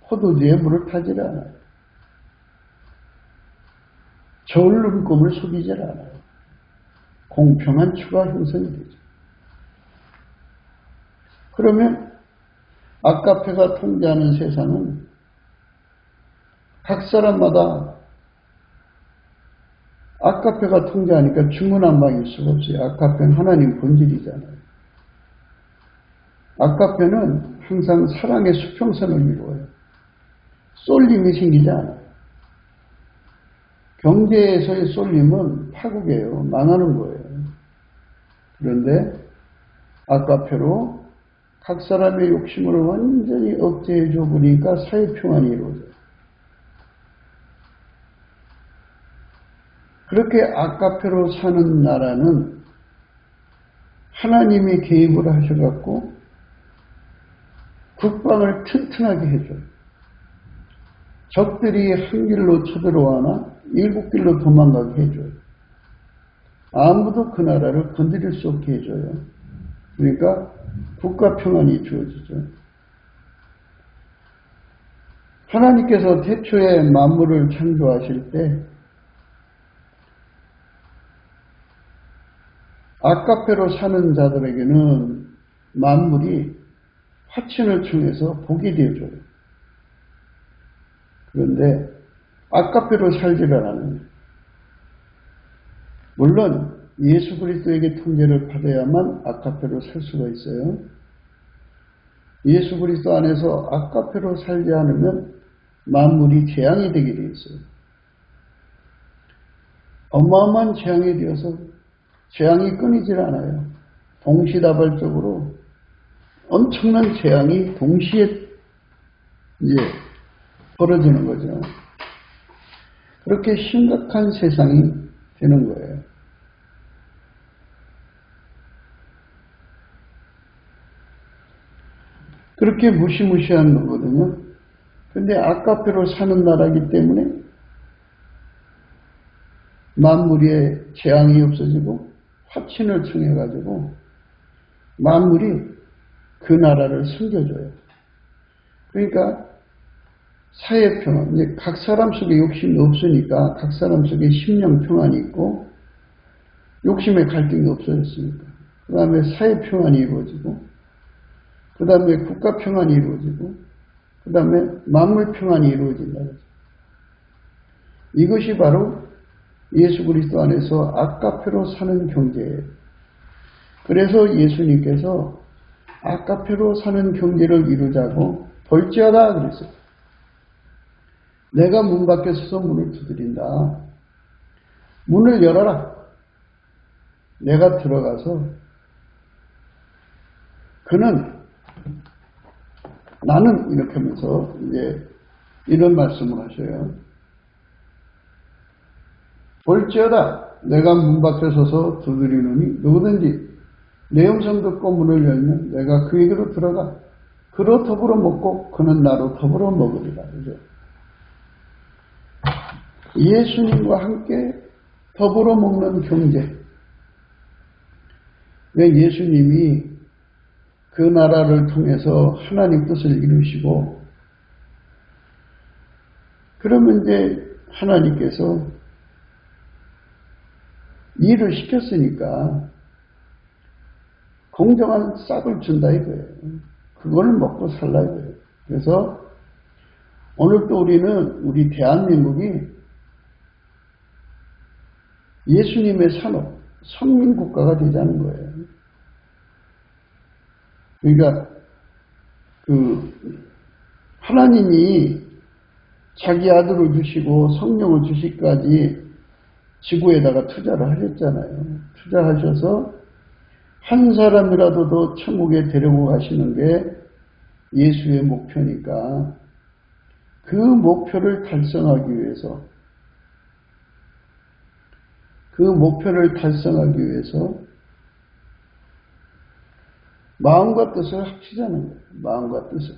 포도주에 물을 타질 않아요. 저울른 꿈을 속이질 않아요. 공평한 추가 형성이 되죠. 그러면 아까페가 통제하는 세상은 각 사람마다 아까페가 통제하니까 중구난방일 수가 없어요. 아까페는 하나님 본질이잖아요. 아까페는 항상 사랑의 수평선을 이루어요. 쏠림이 생기지 않아요. 경제에서의 쏠림은 파국이에요. 망하는 거예요. 그런데 아까페로 각 사람의 욕심을 완전히 억제해 줘 보니까 사회평안이 이루어져요. 그렇게 아까페로 사는 나라는 하나님이 개입을 하셔갖고 국방을 튼튼하게 해줘요. 적들이 한 길로 쳐들어와나 일곱 길로 도망가게 해줘요. 아무도 그 나라를 건드릴 수 없게 해줘요. 그러니까 국가 평안이 주어지죠. 하나님께서 태초에 만물을 창조하실 때 아까페로 사는 자들에게는 만물이 화친을 통해서 복이 되어줘요. 그런데 아까페로 살지를 않아요. 물론 예수 그리스도에게 통제를 받아야만 아까페로 살 수가 있어요. 예수 그리스도 안에서 아까페로 살지 않으면 만물이 재앙이 되게 되어 있어요. 어마어마한 재앙이 되어서 재앙이 끊이질 않아요. 동시다발적으로 엄청난 재앙이 동시에 이제 벌어지는 거죠. 그렇게 심각한 세상이 되는 거예요. 그렇게 무시무시한 거거든요. 근데 아까페로 사는 나라이기 때문에 만물의 재앙이 없어지고 화친을 통해 가지고 만물이 그 나라를 섬겨줘요. 그러니까 사회평안, 이제 각 사람 속에 욕심이 없으니까 각 사람 속에 심령 평안이 있고 욕심의 갈등이 없어졌으니까 그 다음에 사회평안이 이루어지고 그 다음에 국가평안이 이루어지고 그 다음에 만물평안이 이루어진다. 이것이 바로 예수 그리스도 안에서 아까페로 사는 경제예요. 그래서 예수님께서 아까페로 사는 경제를 이루자고 볼지어다 그랬어요. 내가 문 밖에 서서 문을 두드린다. 문을 열어라. 내가 들어가서 그는 나는 이렇게 하면서 이제 이런 말씀을 하셔요. 볼지어다. 내가 문 밖에 서서 두드리노니 누구든지 내 음성 듣고 문을 열면 내가 그에게로 들어가 그로 더불어 먹고 그는 나로 더불어 먹으리라. 그죠? 예수님과 함께 더불어 먹는 경제. 왜 예수님이 그 나라를 통해서 하나님 뜻을 이루시고 그러면 이제 하나님께서 일을 시켰으니까 공정한 싹을 준다 이거예요. 그걸 먹고 살라 이거예요. 그래서 오늘 또 우리 대한민국이 예수님의 산업, 선민국가가 되자는 거예요. 그러니까 하나님이 자기 아들을 주시고 성령을 주시기까지 지구에다가 투자를 하셨잖아요. 투자하셔서 한 사람이라도 더 천국에 데리고 가시는 게 예수의 목표니까 그 목표를 달성하기 위해서 마음과 뜻을 합치자는 거예요. 마음과 뜻을.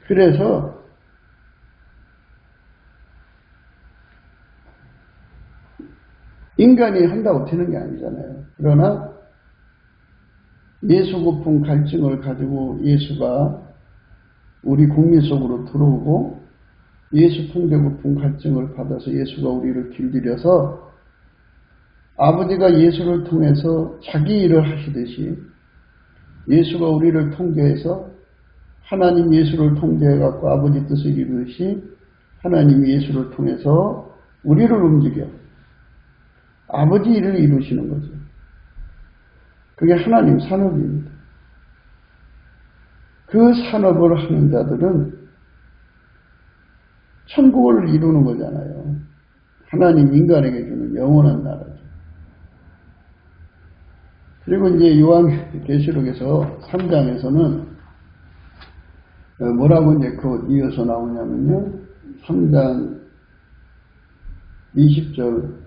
그래서 인간이 한다고 되는 게 아니잖아요. 그러나 예수 고품 갈증을 가지고 예수가 우리 국민 속으로 들어오고 예수 통제 고품 갈증을 받아서 예수가 우리를 길들여서 아버지가 예수를 통해서 자기 일을 하시듯이 예수가 우리를 통제해서 하나님 예수를 통제해갖고 아버지 뜻을 이루듯이 하나님이 예수를 통해서 우리를 움직여 아버지 일을 이루시는 거죠. 그게 하나님 산업입니다. 그 산업을 하는 자들은 천국을 이루는 거잖아요. 하나님 인간에게 주는 영원한 나라죠. 그리고 이제 요한계시록에서 3장에서는 뭐라고 이제 이어서 나오냐면요. 3장 20절.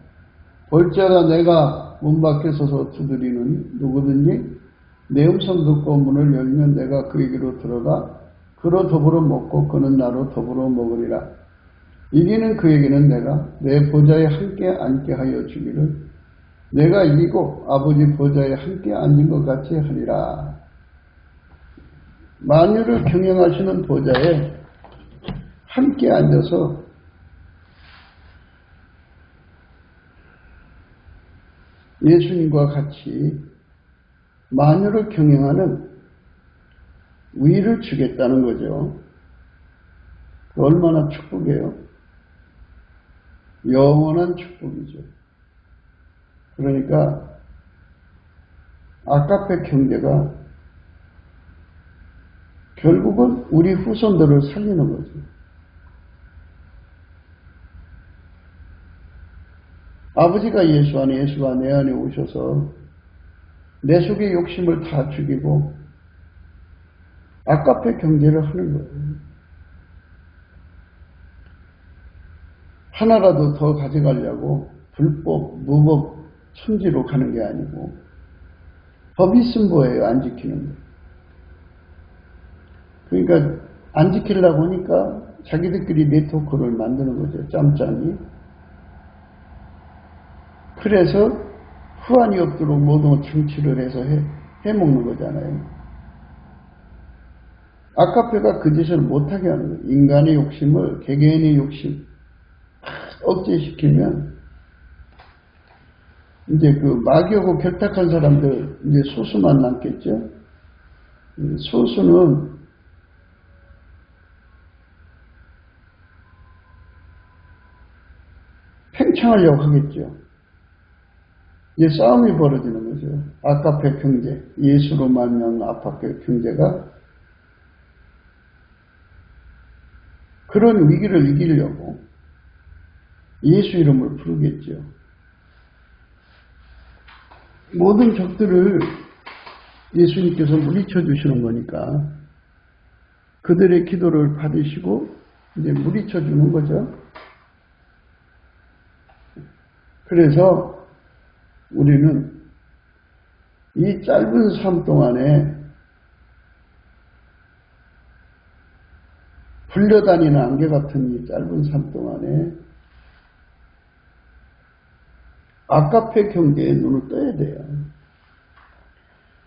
볼지어다 내가 문 밖에 서서 두드리는 누구든지 내 음성 듣고 문을 열면 내가 그에게로 들어가 그로 더불어 먹고 그는 나로 더불어 먹으리라. 이기는 그에게는 내가 내 보좌에 함께 앉게 하여 주기를 내가 이기고 아버지 보좌에 함께 앉은 것 같이 하리라. 만유를 경영하시는 보좌에 함께 앉아서 예수님과 같이 만유를 경영하는 위를 주겠다는 거죠. 얼마나 축복이에요? 영원한 축복이죠. 그러니까 아가페 경제가 결국은 우리 후손들을 살리는 거죠. 아버지가 예수 안에 예수가 내 안에 오셔서 내 속의 욕심을 다 죽이고 아가페 경제를 하는 거예요. 하나라도 더 가져가려고 불법, 무법, 천지로 가는 게 아니고 법이 있은 거예요. 안 지키는 거. 그러니까 안 지키려고 하니까 자기들끼리 네트워크를 만드는 거죠. 짬짬이. 그래서 후환이 없도록 모든 장치를 해서 해먹는 거잖아요. 아카페가 그 짓을 못하게 하는 거예요. 인간의 욕심을 개개인의 욕심 억제시키면 이제 그 마귀하고 결탁한 사람들 이제 소수만 남겠죠. 소수는 팽창하려고 하겠죠. 이제 싸움이 벌어지는 거죠. 아카페 경제, 예수로 말미암은 아카페 경제가 그런 위기를 이기려고 예수 이름을 부르겠죠. 모든 적들을 예수님께서 물리쳐 주시는 거니까 그들의 기도를 받으시고 이제 물리쳐 주는 거죠. 그래서 우리는 이 짧은 삶 동안에 불려다니는 안개 같은 이 짧은 삶 동안에 아카페 경제에 눈을 떠야 돼요.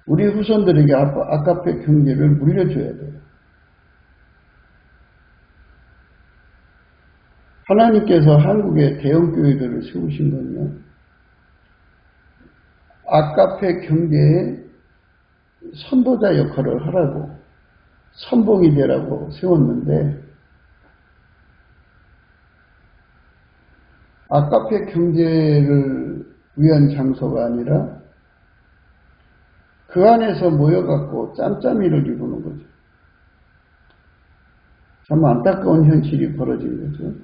우리 후손들에게 아카페 경제를 물려줘야 돼요. 하나님께서 한국에 대형 교회들을 세우신 건요, 아카페 경제의 선도자 역할을 하라고, 선봉이 되라고 세웠는데, 아카페 경제를 위한 장소가 아니라 그 안에서 모여갖고 짬짬이를 이루는 거죠. 참 안타까운 현실이 벌어진 거죠.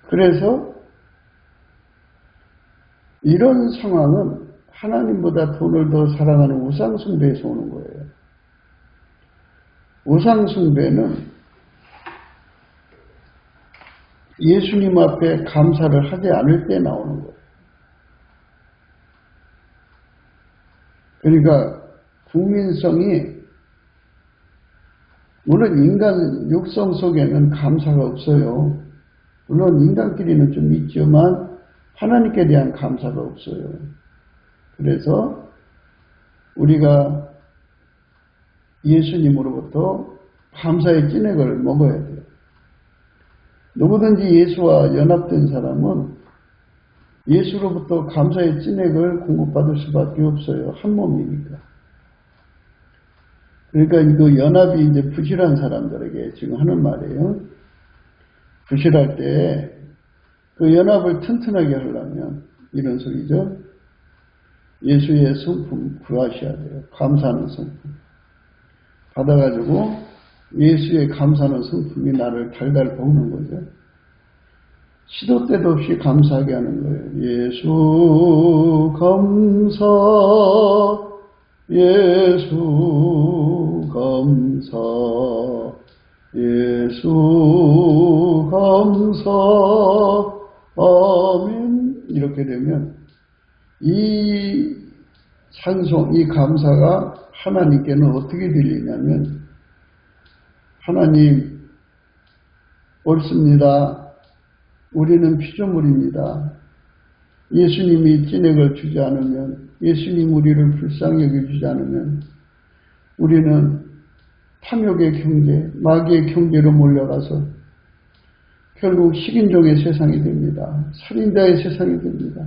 그래서 이런 상황은 하나님보다 돈을 더 사랑하는 우상숭배에서 오는 거예요. 우상숭배는 예수님 앞에 감사를 하지 않을 때 나오는 거예요. 그러니까 국민성이, 물론 인간 육성 속에는 감사가 없어요. 물론 인간끼리는 좀 있지만 하나님께 대한 감사가 없어요. 그래서 우리가 예수님으로부터 감사의 찐액을 먹어야 돼요. 누구든지 예수와 연합된 사람은 예수로부터 감사의 찐액을 공급받을 수밖에 없어요. 한 몸이니까. 그러니까 그 연합이 이제 부실한 사람들에게 지금 하는 말이에요. 부실할 때 그 연합을 튼튼하게 하려면 이런 소리죠. 예수의 성품 구하셔야 돼요. 감사하는 성품. 받아가지고 예수의 감사하는 성품이 나를 달달 볶는 거죠. 시도 때도 없이 감사하게 하는 거예요. 예수 감사, 예수 감사, 예수 감사, 아멘. 이렇게 되면 이 찬송, 이 감사가 하나님께는 어떻게 들리냐면, 하나님 옳습니다. 우리는 피조물입니다. 예수님이 찐액을 주지 않으면, 예수님 우리를 불쌍히 여겨주지 않으면 우리는 탐욕의 경제, 마귀의 경제로 몰려가서 결국 식인종의 세상이 됩니다. 살인자의 세상이 됩니다.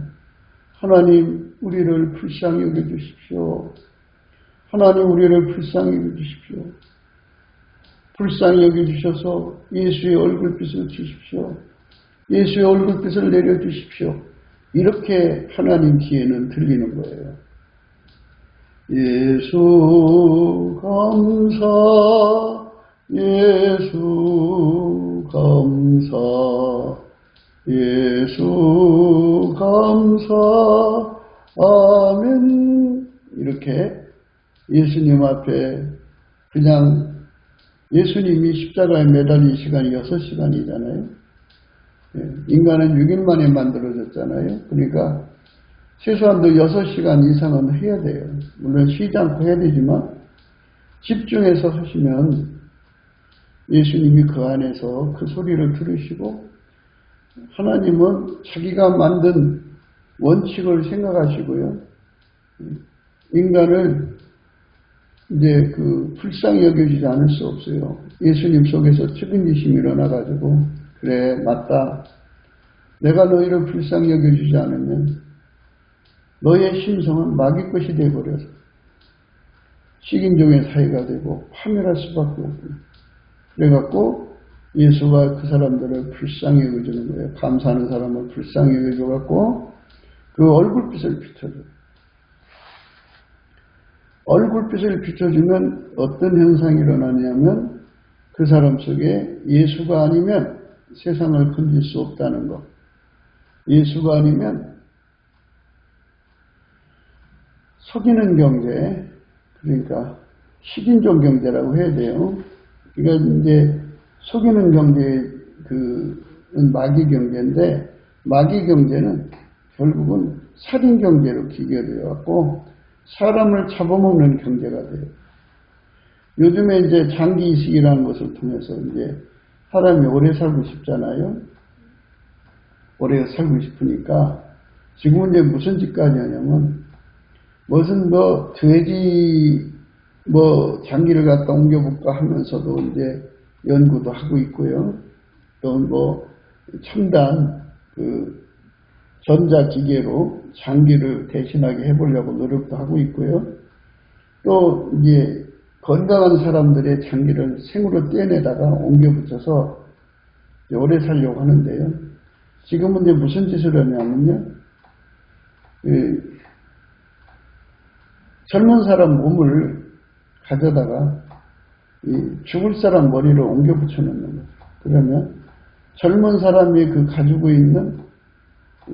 하나님 우리를 불쌍히 여겨주십시오. 하나님 우리를 불쌍히 여겨주십시오. 불쌍히 여겨주셔서 예수의 얼굴빛을 주십시오. 예수의 얼굴빛을 내려주십시오. 이렇게 하나님 귀에는 들리는 거예요. 예수 감사, 예수 감사, 예수 감사, 아멘. 이렇게 예수님 앞에 그냥, 예수님이 십자가에 매달린 시간이 6시간이잖아요. 인간은 6일 만에 만들어졌잖아요. 그러니까 최소한도 6시간 이상은 해야 돼요. 물론 쉬지 않고 해야 되지만 집중해서 하시면 예수님이 그 안에서 그 소리를 들으시고, 하나님은 자기가 만든 원칙을 생각하시고요. 인간을 이제 불쌍히 여겨지지 않을 수 없어요. 예수님 속에서 측은지심이 일어나가지고, 그래, 맞다. 내가 너희를 불쌍히 여겨주지 않으면 너의 심성은 마귀 것이 되어버려서 식인종의 사이가 되고 파멸할 수밖에 없고, 그래갖고 예수가 그 사람들을 불쌍히 여겨주는 거예요. 감사하는 사람을 불쌍히 여겨줘갖고 그 얼굴빛을 비춰줘요. 얼굴빛을 비춰주면 어떤 현상이 일어나냐면, 그 사람 속에 예수가 아니면 세상을 건질 수 없다는 것. 예수가 아니면 속이는 경제, 그러니까 식인종 경제라고 해야 돼요. 그러니까 이제 속이는 경제, 마귀 경제인데, 마귀 경제는 결국은 살인 경제로 기결되어 갖고 사람을 잡아먹는 경제가 돼요. 요즘에 이제 장기 이식이라는 것을 통해서 이제 사람이 오래 살고 싶잖아요. 오래 살고 싶으니까 지금은 이제 무슨 짓까지 하냐면, 무슨 돼지 장기를 갖다 옮겨볼까 하면서도 이제 연구도 하고 있고요. 또 뭐 첨단 그 전자기계로 장기를 대신하게 해보려고 노력도 하고 있고요. 또 이제 건강한 사람들의 장기를 생으로 떼내다가 옮겨 붙여서 오래 살려고 하는데요. 지금은 이제 무슨 짓을 하냐면요. 젊은 사람 몸을 가져다가 죽을 사람 머리를 옮겨 붙여놓는 거죠. 그러면 젊은 사람이 그 가지고 있는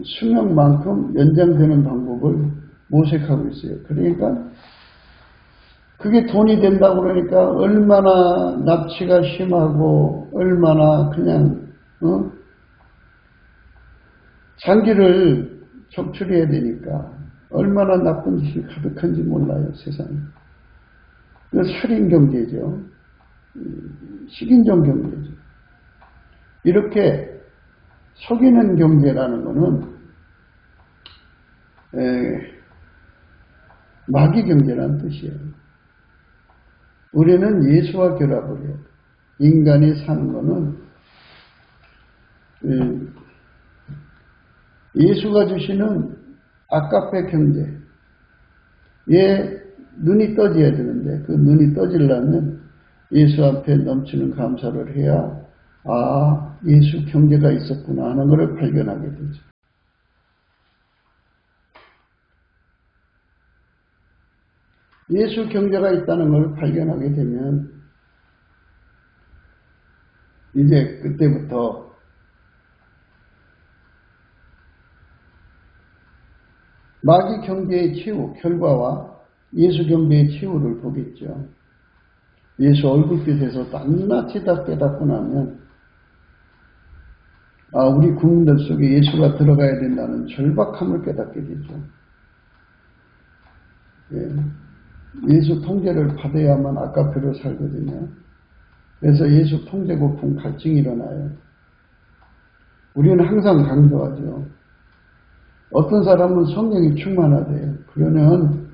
수명만큼 연장되는 방법을 모색하고 있어요. 그러니까 그게 돈이 된다고 그러니까 얼마나 납치가 심하고 얼마나 그냥 장기를 적출해야 되니까 얼마나 나쁜 짓이 가득한지 몰라요, 세상에. 그 살인 경제죠. 식인종 경제죠. 이렇게 속이는 경제라는 것은 마귀 경제라는 뜻이에요. 우리는 예수와 결합을 해요. 인간이 사는 것은 예수가 주시는 아까페 경제에 눈이 떠져야 되는데 그 눈이 떠지려면 예수 앞에 넘치는 감사를 해야 예수 경제가 있었구나 하는 것을 발견하게 되죠. 예수 경제가 있다는 걸 발견하게 되면 이제 그때부터 마귀 경제의 최후 결과와 예수 경제의 최후를 보겠죠. 예수 얼굴빛에서 낱낱이 다 깨닫고 나면 우리 국민들 속에 예수가 들어가야 된다는 절박함을 깨닫게 되죠. 예수 통제를 받아야만 아까페로 살거든요. 그래서 예수 통제 고품 갈증이 일어나요. 우리는 항상 강조하죠. 어떤 사람은 성령이 충만하대요. 그러면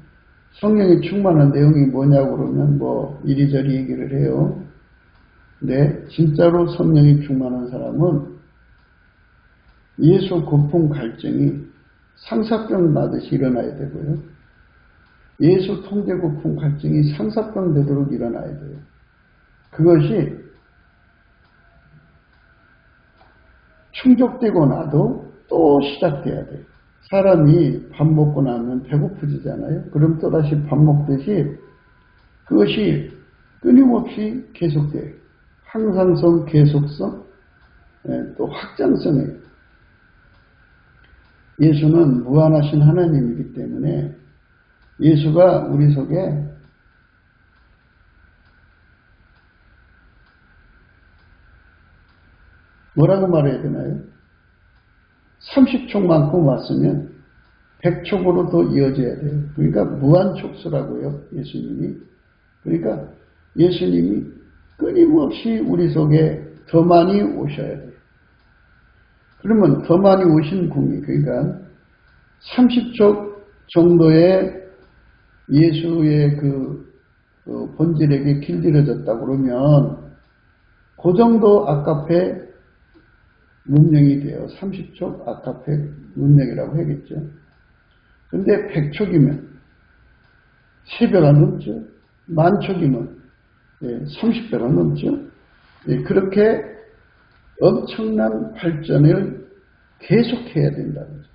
성령이 충만한 내용이 뭐냐고 그러면 뭐 이리저리 얘기를 해요. 근데 진짜로 성령이 충만한 사람은 예수 고품 갈증이 상사병 나듯이 일어나야 되고요. 예수 통제 고품 갈증이 상사병 되도록 일어나야 돼요. 그것이 충족되고 나도 또 시작돼야 돼요. 사람이 밥 먹고 나면 배고프지잖아요. 그럼 또다시 밥 먹듯이 그것이 끊임없이 계속돼요. 항상성, 계속성, 또 확장성이에요. 예수는 무한하신 하나님이기 때문에 예수가 우리 속에 뭐라고 말해야 되나요? 30촉만큼 왔으면 100촉으로 더 이어져야 돼요. 그러니까 무한촉수라고요, 예수님이. 그러니까 예수님이 끊임없이 우리 속에 더 많이 오셔야 돼요. 그러면 더 많이 오신 궁이, 그러니까 30촉 정도의 예수의 그 본질에게 길들여졌다 그러면 그 정도 아까페 문명이 돼요. 30촉 아까페 문명이라고 하겠죠. 근데 100촉이면 3배가 넘죠. 만촉이면 30배가 넘죠. 그렇게 엄청난 발전을 계속해야 된다는 거죠.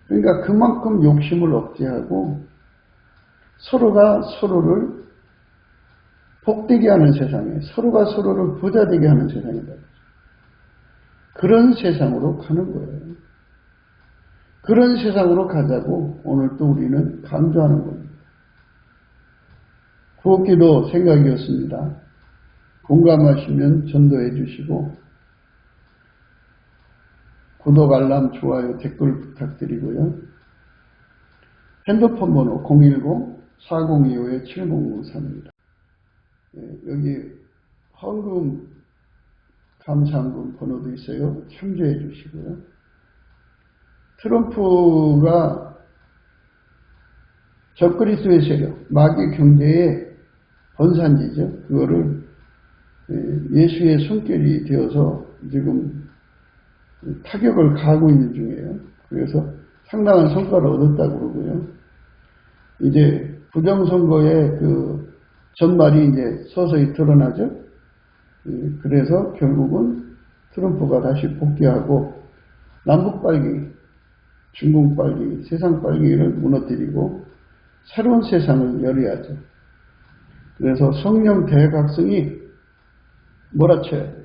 그러니까 그만큼 욕심을 억제하고 서로가 서로를 복되게 하는 세상에, 서로가 서로를 부자되게 하는 세상이다. 그런 세상으로 가는 거예요. 그런 세상으로 가자고 오늘 또 우리는 강조하는 겁니다. 구옥기도 생각이었습니다. 공감하시면 전도해 주시고 구독, 알람, 좋아요, 댓글 부탁드리고요. 핸드폰 번호 010-4025-7003입니다. 여기 헌금, 감사헌금 번호도 있어요. 참조해 주시고요. 트럼프가 적그리스도의 세력, 마귀 경제의 번산지죠. 그거를 예수의 손길이 되어서 지금 타격을 가하고 있는 중이에요. 그래서 상당한 성과를 얻었다고 그러고요. 이제 부정선거의 그 전말이 이제 서서히 드러나죠. 그래서 결국은 트럼프가 다시 복귀하고 남북 빨기, 중국 빨기, 세상 빨기를 무너뜨리고 새로운 세상을 열어야죠. 그래서 성령 대각성이 몰아쳐야 돼요.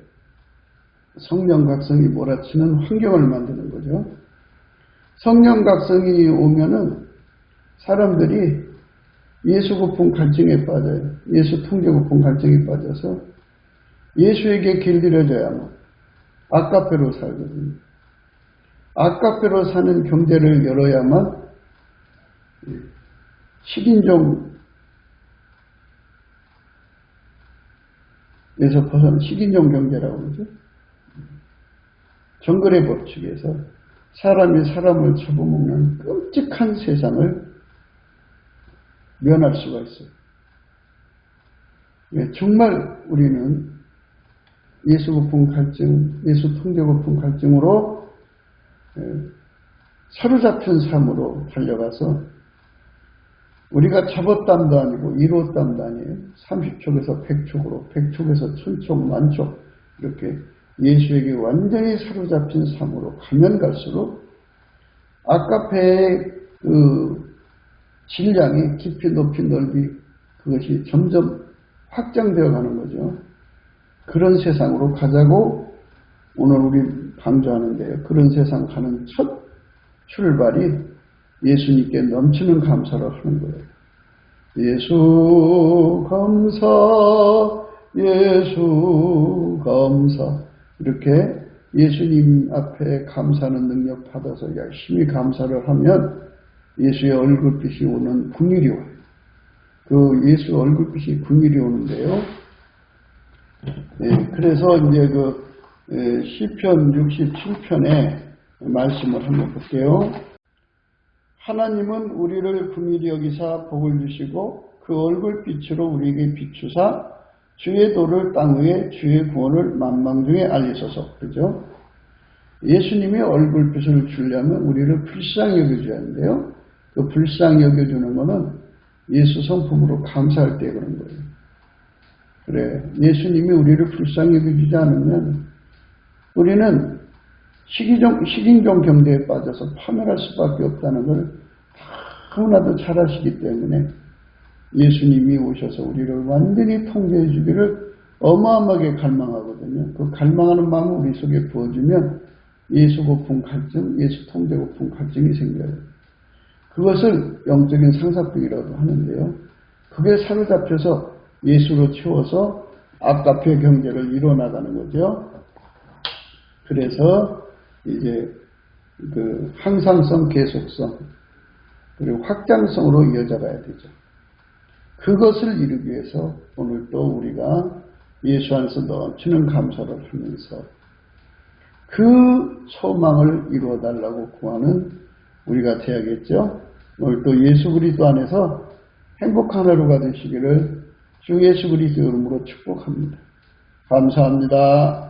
성령 각성이 몰아치는 환경을 만드는 거죠. 성령 각성이 오면은 사람들이 예수 고품 갈증에 빠져요. 예수 통제 고품 갈증에 빠져서 예수에게 길들여져야만 아까페로 살거든요. 아까페로 사는 경제를 열어야만 식인종에서 벗어난 식인종 경제라고 그러죠. 정글의 법칙에서 사람이 사람을 잡아먹는 끔찍한 세상을 면할 수가 있어요. 정말 우리는 예수 고품 갈증, 예수 통제 고품 갈증으로 사로잡힌 삶으로 달려가서 우리가 잡았담도 아니고 이뤘담도 아니에요. 30촉에서 100촉으로, 100촉에서 1000촉, 만촉 이렇게 예수에게 완전히 사로잡힌 삶으로 가면 갈수록 아까페의 그 질량이 깊이 높이 넓이 그것이 점점 확장되어 가는 거죠. 그런 세상으로 가자고 오늘 우리 강조하는데요. 그런 세상 가는 첫 출발이 예수님께 넘치는 감사를 하는 거예요. 예수 감사, 예수 감사. 이렇게 예수님 앞에 감사하는 능력 받아서 열심히 감사를 하면 예수의 얼굴빛이 오는 궁일이 와요. 그 예수 얼굴빛이 궁일이 오는데요. 그래서 이제 그 시편 67편에 말씀을 한번 볼게요. 하나님은 우리를 긍휼히 여기사 복을 주시고 그 얼굴빛으로 우리에게 비추사 주의 도를 땅 위에 주의 구원을 만방 중에 알리소서. 그죠? 예수님의 얼굴빛을 주려면 우리를 불쌍히 여겨줘야 하는데요. 그 불쌍히 여겨주는 거는 예수 성품으로 감사할 때 그런 거예요. 그래, 예수님이 우리를 불쌍히 여겨주지 않으면 우리는 식인종 경제에 빠져서 파멸할 수밖에 없다는 걸 너무나도 잘 아시기 때문에 예수님이 오셔서 우리를 완전히 통제해 주기를 어마어마하게 갈망하거든요. 그 갈망하는 마음을 우리 속에 부어주면 예수 고품 갈증, 예수 통제 고품 갈증이 생겨요. 그것을 영적인 상사병이라고 하는데요. 그게 사로잡혀서 예수로 채워서 아까페 경제를 이뤄나가는 거죠. 그래서 이제 그 항상성, 계속성, 그리고 확장성으로 이어져가야 되죠. 그것을 이루기 위해서 오늘 또 우리가 예수 안에서 넘치는 감사를 하면서 그 소망을 이루어달라고 구하는 우리가 되야겠죠. 오늘 또 예수 그리스도 안에서 행복한 하루가 되시기를 주 예수 그리스도 이름으로 축복합니다. 감사합니다.